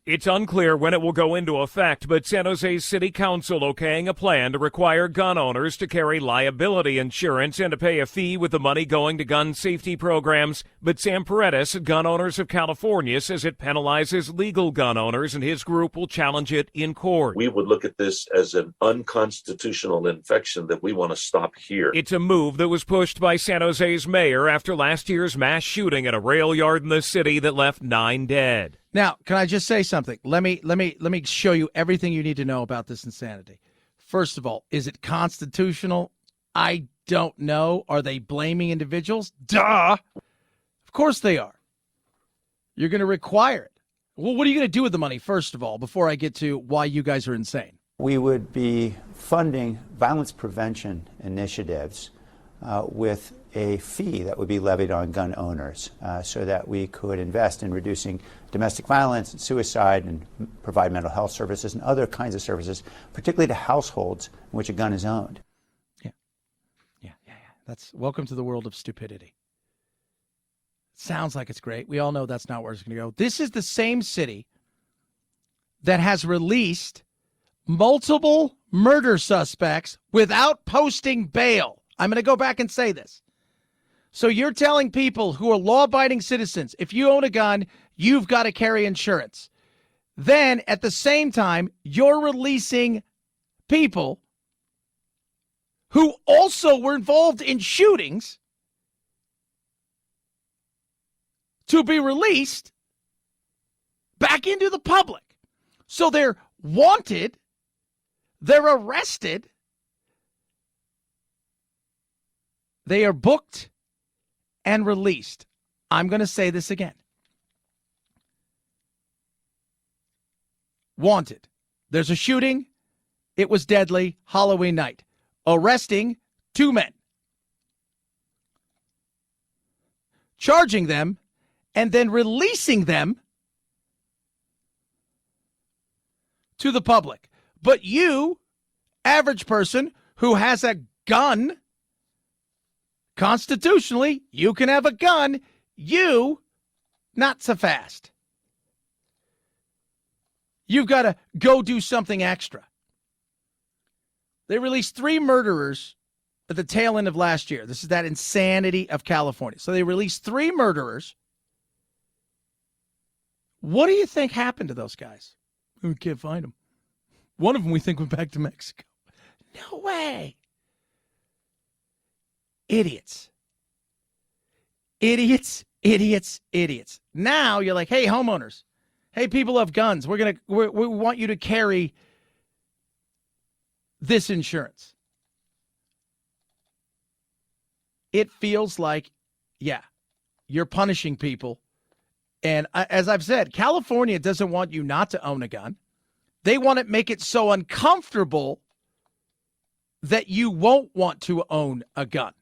It's unclear when it will go into effect, but San Jose's City Council okaying a plan to require gun owners to carry liability insurance and to pay a fee with the money going to gun safety programs. But Sam Paredes, Gun Owners of California, says it penalizes legal gun owners, and his group will challenge it in court. We would look at this as an unconstitutional infection that we want to stop here. It's a move that was pushed by San Jose's mayor after last year's mass shooting at a rail yard in the city that left 9 dead. Now, can I just say something? Let me show you everything you need to know about this insanity. First of all, is it constitutional? I don't know. Are they blaming individuals? Duh. Of course they are. You're going to require it. Well, what are you going to do with the money, first of all, before I get to why you guys are insane? We would be funding violence prevention initiatives with a fee that would be levied on gun owners so that we could invest in reducing domestic violence and suicide and provide mental health services and other kinds of services, particularly to households in which a gun is owned. Yeah. That's welcome to the world of stupidity. Sounds like it's great. We all know that's not where it's going to go. This is the same city that has released multiple murder suspects without posting bail. I'm going to go back and say this. So you're telling people who are law-abiding citizens, if you own a gun, you've got to carry insurance. Then, at the same time, you're releasing people who also were involved in shootings to be released back into the public. So they're wanted, they're arrested, they are booked and released. I'm going to say this again. Wanted. There's a shooting. It was deadly. Halloween night. Arresting 2 men. Charging them and then releasing them to the public. But you, average person who has a gun, constitutionally, you can have a gun. You, not so fast. You've got to go do something extra. They released 3 murderers at the tail end of last year. This is that insanity of California. So they released 3 murderers. What do you think happened to those guys? We can't find them. One of them we think went back to Mexico. No way. Idiots. Idiots, idiots, idiots. Now you're like, hey, homeowners. Hey, people who have guns. We want you to carry this insurance. It feels like, yeah, you're punishing people. And as I've said, California doesn't want you not to own a gun. They want to make it so uncomfortable that you won't want to own a gun.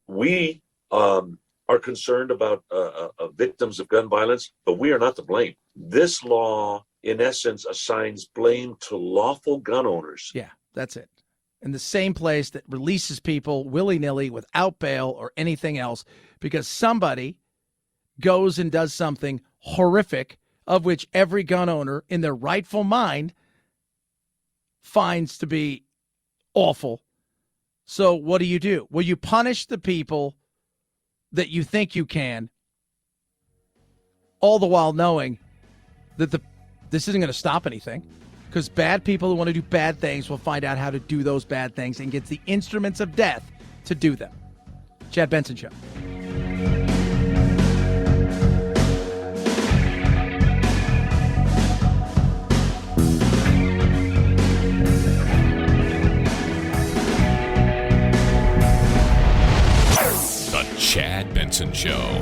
We are concerned about victims of gun violence, but we are not to blame. This law, in essence, assigns blame to lawful gun owners. Yeah, that's it. In the same place that releases people willy-nilly without bail or anything else because somebody goes and does something horrific of which every gun owner in their rightful mind finds to be awful. So what do? Well, you punish the people that you think you can, all the while knowing that this isn't going to stop anything, because bad people who want to do bad things will find out how to do those bad things and get the instruments of death to do them. Chad Benson Show. The Chad Benson Show.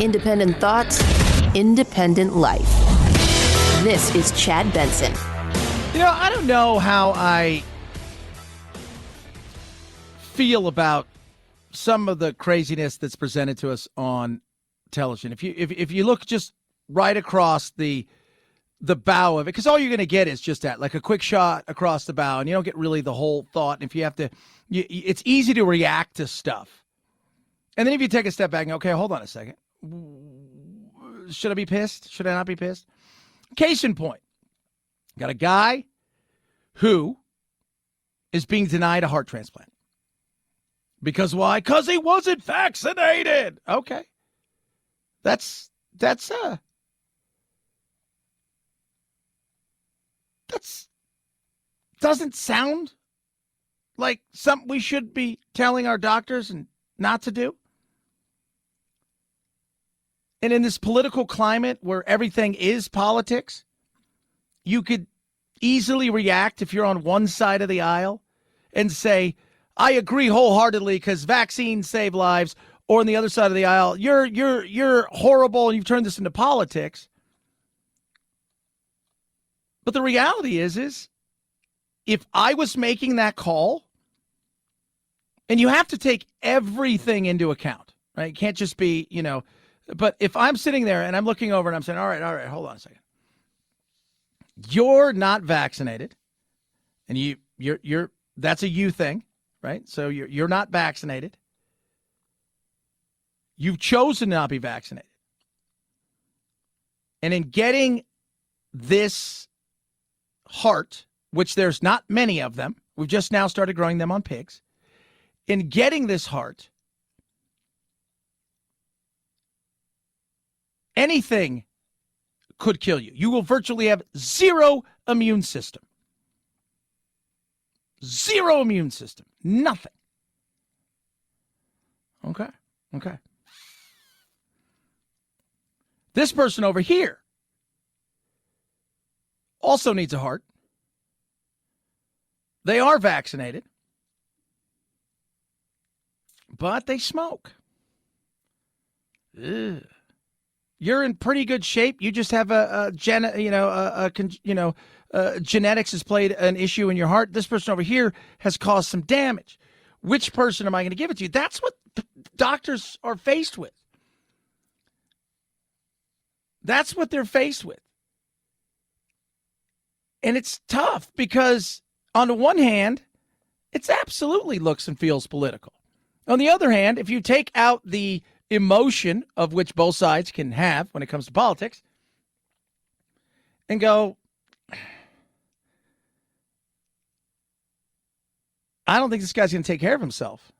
Independent thoughts, independent life. This is Chad Benson. You know, I don't know how I feel about some of the craziness that's presented to us on television. If you look just right across the bow of it, because all you're going to get is just that, like a quick shot across the bow, and you don't get really the whole thought. And if you have to, it's easy to react to stuff. And then if you take a step back and, okay, hold on a second. Should I be pissed? Should I not be pissed? Case in point, got a guy who is being denied a heart transplant. Because why? Because he wasn't vaccinated. Okay. That's doesn't sound like something we should be telling our doctors and not to do. And in this political climate where everything is politics, you could easily react if you're on one side of the aisle and say, I agree wholeheartedly because vaccines save lives, or on the other side of the aisle, you're horrible and you've turned this into politics. But the reality is if I was making that call, and you have to take everything into account, right? It can't just be, but if I'm sitting there and I'm looking over and I'm saying, all right, hold on a second. You're not vaccinated, and you're that's a you thing, right? So you're not vaccinated. You've chosen not to be vaccinated. And in getting this heart, which there's not many of them, we've just now started growing them on pigs. In getting this heart, anything could kill you. You will virtually have zero immune system. Zero immune system. Nothing. Okay. This person over here also needs a heart. They are vaccinated, but they smoke. Ugh. You're in pretty good shape. You just have genetics has played an issue in your heart. This person over here has caused some damage. Which person am I going to give it to? That's what doctors are faced with. That's what they're faced with. And it's tough because on the one hand, it absolutely looks and feels political. On the other hand, if you take out the emotion of which both sides can have when it comes to politics and go, I don't think this guy's going to take care of himself.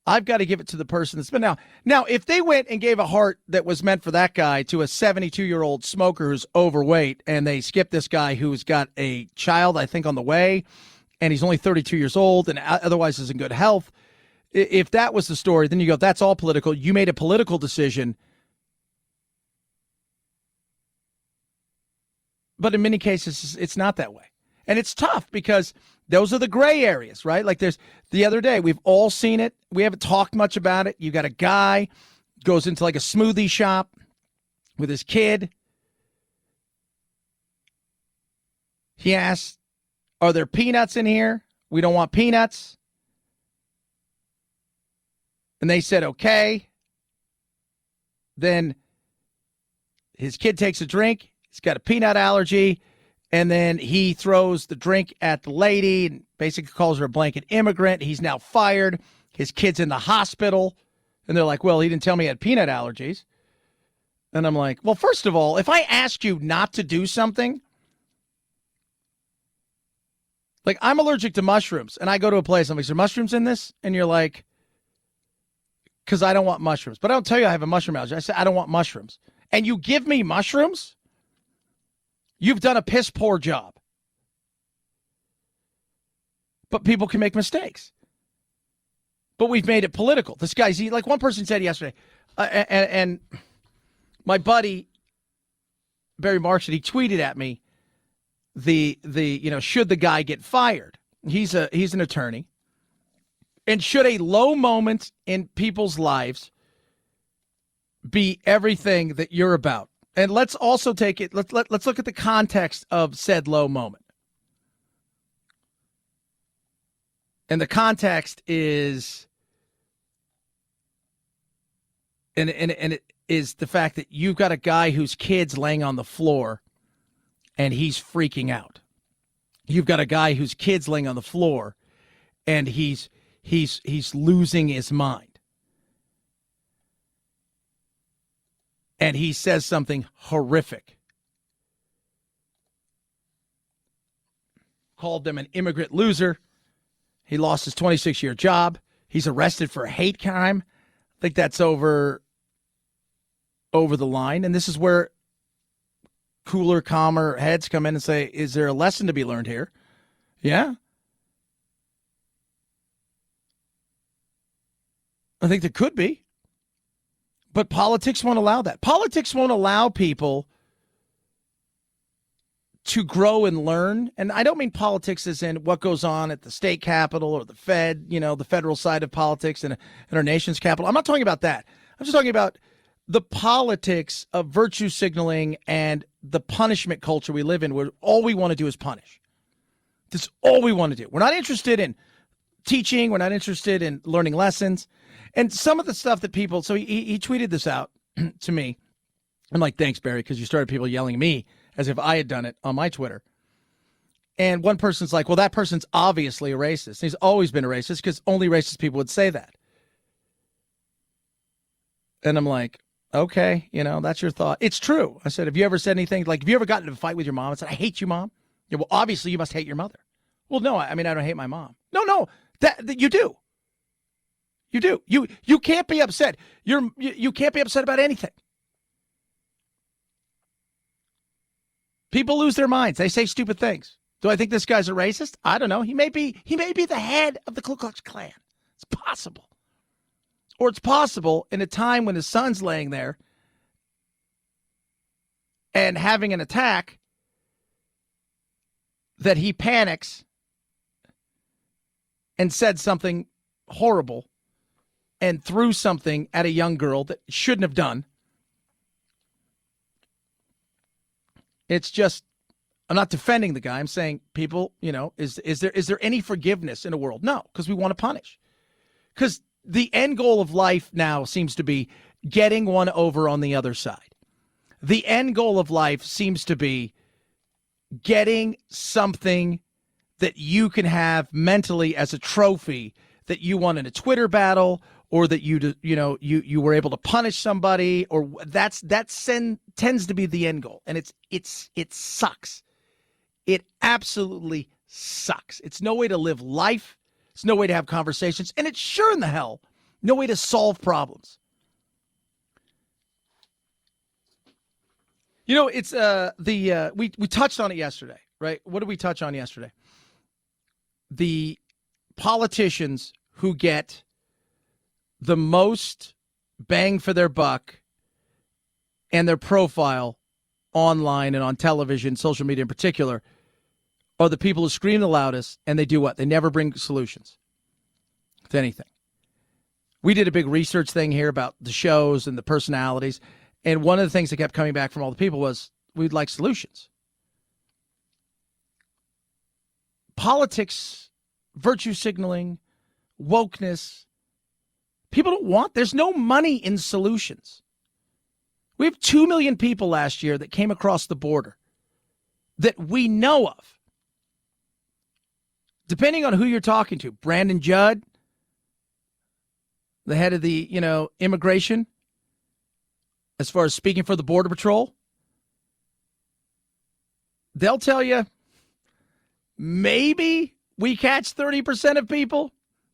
I've got to give it to the person that's been now, if they went and gave a heart that was meant for that guy to a 72-year-old smoker who's overweight, and they skipped this guy who's got a child, I think, on the way, and he's only 32 years old and otherwise is in good health, if that was the story, then you go, that's all political. You made a political decision. But in many cases, it's not that way. And it's tough because those are the gray areas, right? Like there's the other day, we've all seen it. We haven't talked much about it. You got a guy goes into like a smoothie shop with his kid. He asks, are there peanuts in here? We don't want peanuts. And they said, okay. Then his kid takes a drink. He's got a peanut allergy. And then he throws the drink at the lady and basically calls her a blanket immigrant. He's now fired. His kid's in the hospital. And they're like, well, he didn't tell me he had peanut allergies. And I'm like, well, first of all, if I ask you not to do something, like I'm allergic to mushrooms, and I go to a place, I'm like, is there mushrooms in this? And you're like, because I don't want mushrooms. But I don't tell you I have a mushroom allergy. I say, I don't want mushrooms. And you give me mushrooms? You've done a piss poor job. But people can make mistakes. But we've made it political. This guy's like one person said yesterday, and my buddy Barry Marks, he tweeted at me the should the guy get fired? He's an attorney. And should a low moment in people's lives be everything that you're about? And let's also take it, let's look at the context of said low moment. And the context is, and it is the fact that you've got a guy whose kid's laying on the floor and he's freaking out. You've got a guy whose kid's laying on the floor and he's losing his mind. And he says something horrific. Called them an immigrant loser. He lost his 26-year job. He's arrested for a hate crime. I think that's over the line. And this is where cooler, calmer heads come in and say, is there a lesson to be learned here? Yeah. I think there could be. But politics won't allow that. Politics won't allow people to grow and learn. And I don't mean politics as in what goes on at the state capitol or the Fed, the federal side of politics and our nation's capital. I'm not talking about that. I'm just talking about the politics of virtue signaling and the punishment culture we live in where all we want to do is punish. That's all we want to do. We're not interested in teaching. We're not interested in learning lessons. And some of the stuff that people, so he tweeted this out to me. I'm like, thanks, Barry, because you started people yelling at me as if I had done it on my Twitter. And one person's like, well, that person's obviously a racist. And he's always been a racist because only racist people would say that. And I'm like, okay, that's your thought. It's true. I said, have you ever said anything like, have you ever gotten in a fight with your mom and said, I hate you, Mom? Yeah, well, obviously you must hate your mother. Well, no, I mean, I don't hate my mom. No, that you do. You do. You can't be upset. You can't be upset about anything. People lose their minds. They say stupid things. Do I think this guy's a racist? I don't know. He may be the head of the Ku Klux Klan. It's possible. Or it's possible in a time when his son's laying there and having an attack that he panics and said something horrible and threw something at a young girl that shouldn't have done. It's just, I'm not defending the guy. I'm saying, people, is there any forgiveness in the world? No, because we want to punish. Because the end goal of life now seems to be getting one over on the other side. The end goal of life seems to be getting something that you can have mentally as a trophy that you won in a Twitter battle, or that you were able to punish somebody, or tends to be the end goal, and it sucks. It absolutely sucks. It's no way to live life. It's no way to have conversations, and it's sure in the hell no way to solve problems. It's we touched on it yesterday, right? What did we touch on yesterday? The politicians who get the most bang for their buck and their profile online and on television, social media in particular, are the people who scream the loudest, and they do what? They never bring solutions to anything. We did a big research thing here about the shows and the personalities, and one of the things that kept coming back from all the people was, we'd like solutions. Politics, virtue signaling, wokeness, people don't want, there's no money in solutions. We have 2 million people last year that came across the border that we know of. Depending on who you're talking to, Brandon Judd, the head of the, immigration, as far as speaking for the Border Patrol, they'll tell you maybe we catch 30% of people,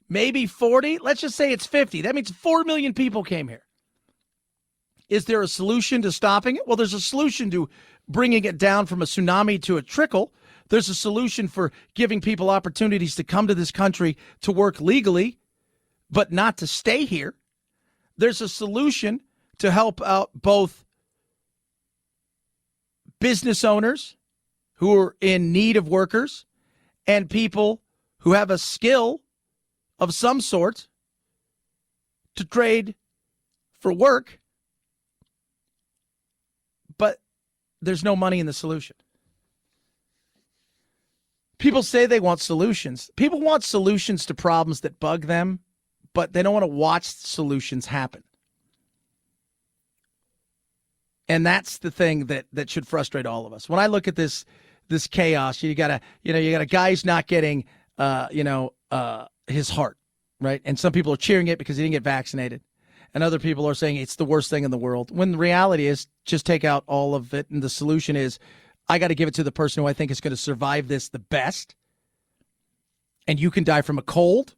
maybe 40. Let's just say it's 50. That means 4 million people came here. Is there a solution to stopping it? Well, there's a solution to bringing it down from a tsunami to a trickle. There's a solution for giving people opportunities to come to this country to work legally, but not to stay here. There's a solution to help out both business owners who are in need of workers and people who have a skill of some sort to trade for work, but there's no money in the solution. People say they want solutions. People want solutions to problems that bug them, but they don't want to watch solutions happen. And that's the thing that should frustrate all of us. When I look at this chaos, you got a guy who's not getting his heart, right? And some people are cheering it because he didn't get vaccinated. And other people are saying it's the worst thing in the world. When the reality is, just take out all of it, and the solution is, I got to give it to the person who I think is going to survive this the best. And you can die from a cold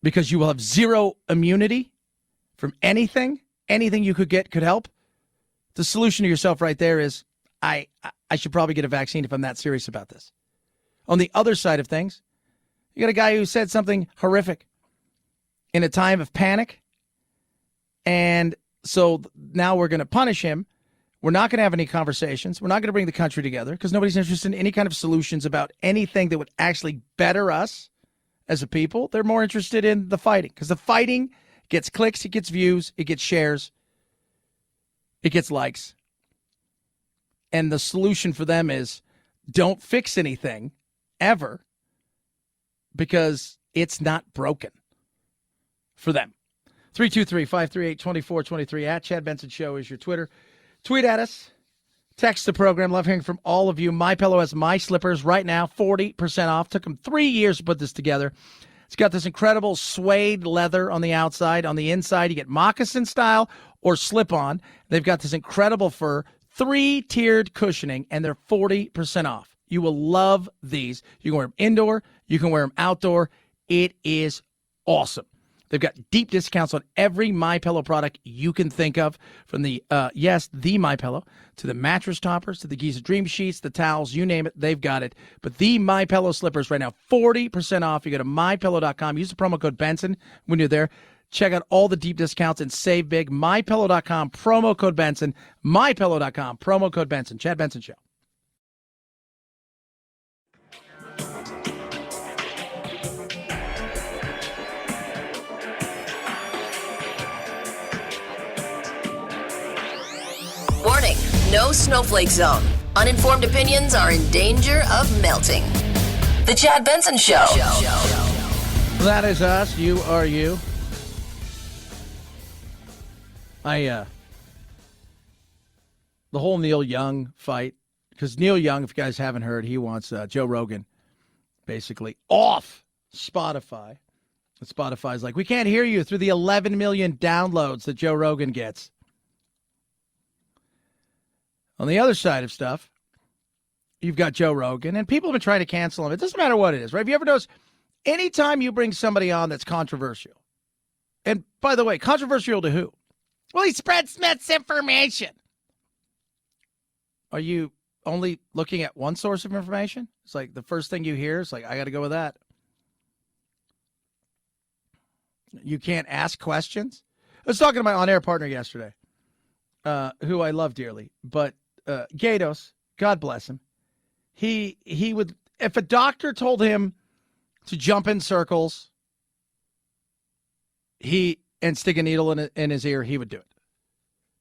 because you will have zero immunity from anything. Anything you could get could help. The solution to yourself right there is, I should probably get a vaccine if I'm that serious about this. On the other side of things, you got a guy who said something horrific in a time of panic. And so now we're going to punish him. We're not going to have any conversations. We're not going to bring the country together because nobody's interested in any kind of solutions about anything that would actually better us as a people. They're more interested in the fighting because the fighting gets clicks, it gets views, it gets shares, it gets likes. And the solution for them is don't fix anything ever because it's not broken for them. 323-538-2423 at Chad Benson Show is your Twitter. Tweet at us. Text the program. Love hearing from all of you. MyPillow has my slippers right now, 40% off. Took them 3 years to put this together. It's got this incredible suede leather on the outside. On the inside, you get moccasin style or slip-on. They've got this incredible fur, 3-tiered cushioning, and they're 40% off. You will love these. You can wear them indoor. You can wear them outdoor. It is awesome. They've got deep discounts on every MyPillow product you can think of, from the the MyPillow to the mattress toppers to the Giza Dream Sheets, the towels, you name it, they've got it. But the MyPillow slippers right now, 40% off. You go to MyPillow.com. Use the promo code Benson when you're there. Check out all the deep discounts and save big. MyPillow.com, promo code Benson. MyPillow.com, promo code Benson. Chad Benson Show. Warning, no snowflake zone. Uninformed opinions are in danger of melting. The Chad Benson Show. That is us. You are you. I the whole Neil Young fight, because Neil Young, if you guys haven't heard, he wants Joe Rogan basically off Spotify. And Spotify's like, we can't hear you through the 11 million downloads that Joe Rogan gets. On the other side of stuff, you've got Joe Rogan, and people have been trying to cancel him. It doesn't matter what it is, right? Have you ever noticed, anytime you bring somebody on that's controversial, and by the way, controversial to who? Well, he spreads misinformation. Are you only looking at one source of information? It's like the first thing you hear is like, I got to go with that. You can't ask questions. I was talking to my on-air partner yesterday, who I love dearly, but Gatos, God bless him. He would, if a doctor told him to jump in circles, and stick a needle in his ear, he would do it.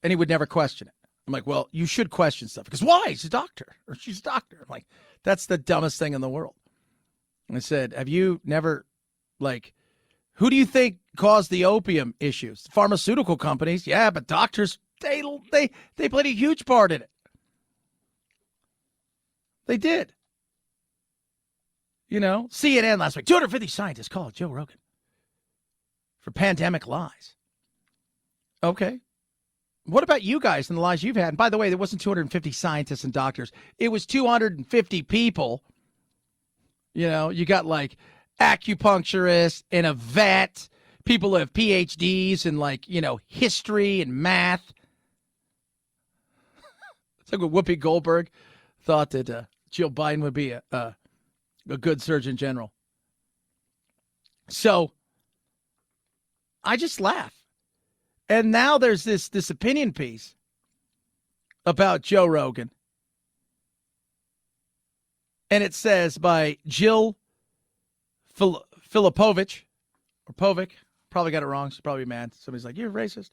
And he would never question it. I'm like, well, you should question stuff. Because why? He's a doctor, or she's a doctor. I'm like, that's the dumbest thing in the world. And I said, have you never, who do you think caused the opium issues? Pharmaceutical companies? Yeah, but doctors, they played a huge part in it. They did. CNN last week, 250 scientists called Joe Rogan for pandemic lies. Okay. What about you guys and the lies you've had? And by the way, there wasn't 250 scientists and doctors. It was 250 people. You got acupuncturists and a vet, people who have PhDs in history and math. It's like when Whoopi Goldberg thought that Jill Biden would be a good Surgeon General. So I just laugh. And now there's this opinion piece about Joe Rogan. And it says by Jill Filipovich, or Povic. Probably got it wrong. She's probably mad. Somebody's like, you're racist.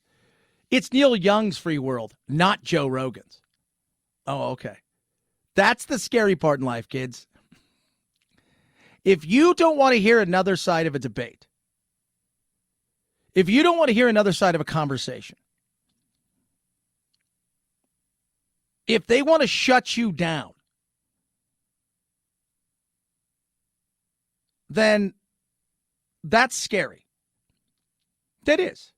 It's Neil Young's free world, not Joe Rogan's. Oh, okay. That's the scary part in life, kids. If you don't want to hear another side of a debate, if you don't want to hear another side of a conversation, if they want to shut you down, then that's scary. That is.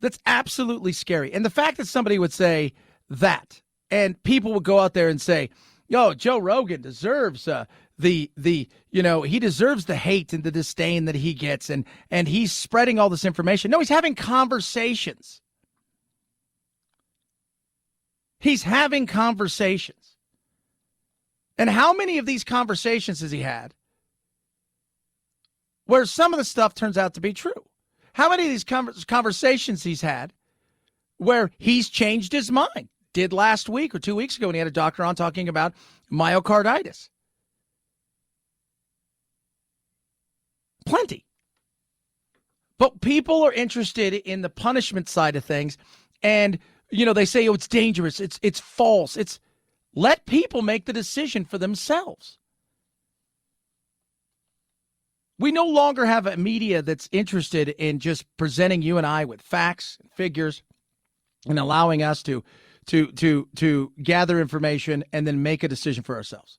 That's absolutely scary. And the fact that somebody would say that, and people would go out there and say, yo, Joe Rogan deserves he deserves the hate and the disdain that he gets, and he's spreading all this information. No, he's having conversations. He's having conversations. And how many of these conversations has he had where some of the stuff turns out to be true? How many of these conversations he's had where he's changed his mind? Did last week or 2 weeks ago when he had a doctor on talking about myocarditis. Plenty. But people are interested in the punishment side of things. And, they say, oh, it's dangerous. It's false. Let people make the decision for themselves. We no longer have a media that's interested in just presenting you and I with facts and figures and allowing us to gather information and then make a decision for ourselves.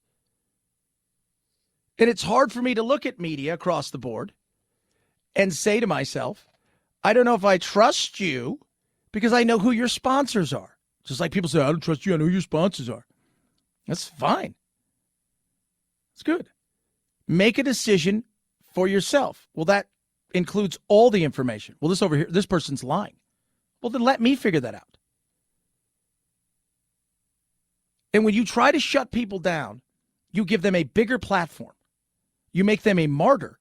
And it's hard for me to look at media across the board and say to myself, I don't know if I trust you because I know who your sponsors are. Just like people say, I don't trust you, I know who your sponsors are. That's fine. It's good. Make a decision for yourself. Well, that includes all the information. Well, this person's lying. Well, then let me figure that out. And when you try to shut people down, you give them a bigger platform. You make them a martyr.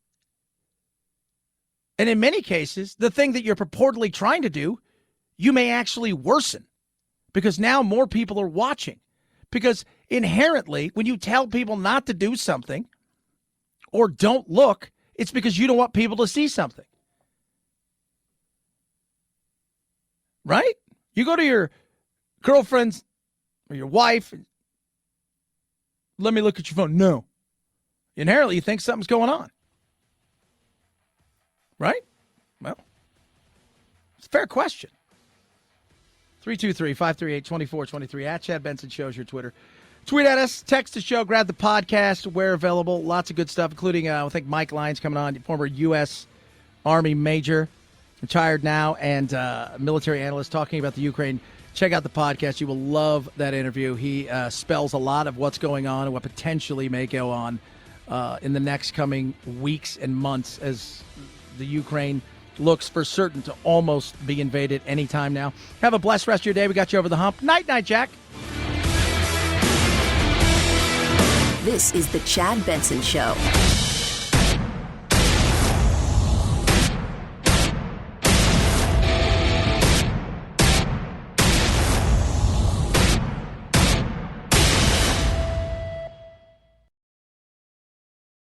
And in many cases, the thing that you're purportedly trying to do, you may actually worsen because now more people are watching. Because inherently, when you tell people not to do something or don't look, it's because you don't want people to see something. Right? You go to your girlfriend's or your wife, let me look at your phone. No. Inherently, you think something's going on. Right? Well, it's a fair question. 323-538-2423. At Chad Benson Show is your Twitter. Tweet at us, text the show, grab the podcast where available. Lots of good stuff, including, I think, Mike Lyons coming on, former U.S. Army Major, retired now, and military analyst talking about the Ukraine. Check out the podcast. You will love that interview. He spells a lot of what's going on and what potentially may go on in the next coming weeks and months as the Ukraine looks for certain to almost be invaded anytime now. Have a blessed rest of your day. We got you over the hump. Night, Jack. This is the Chad Benson Show.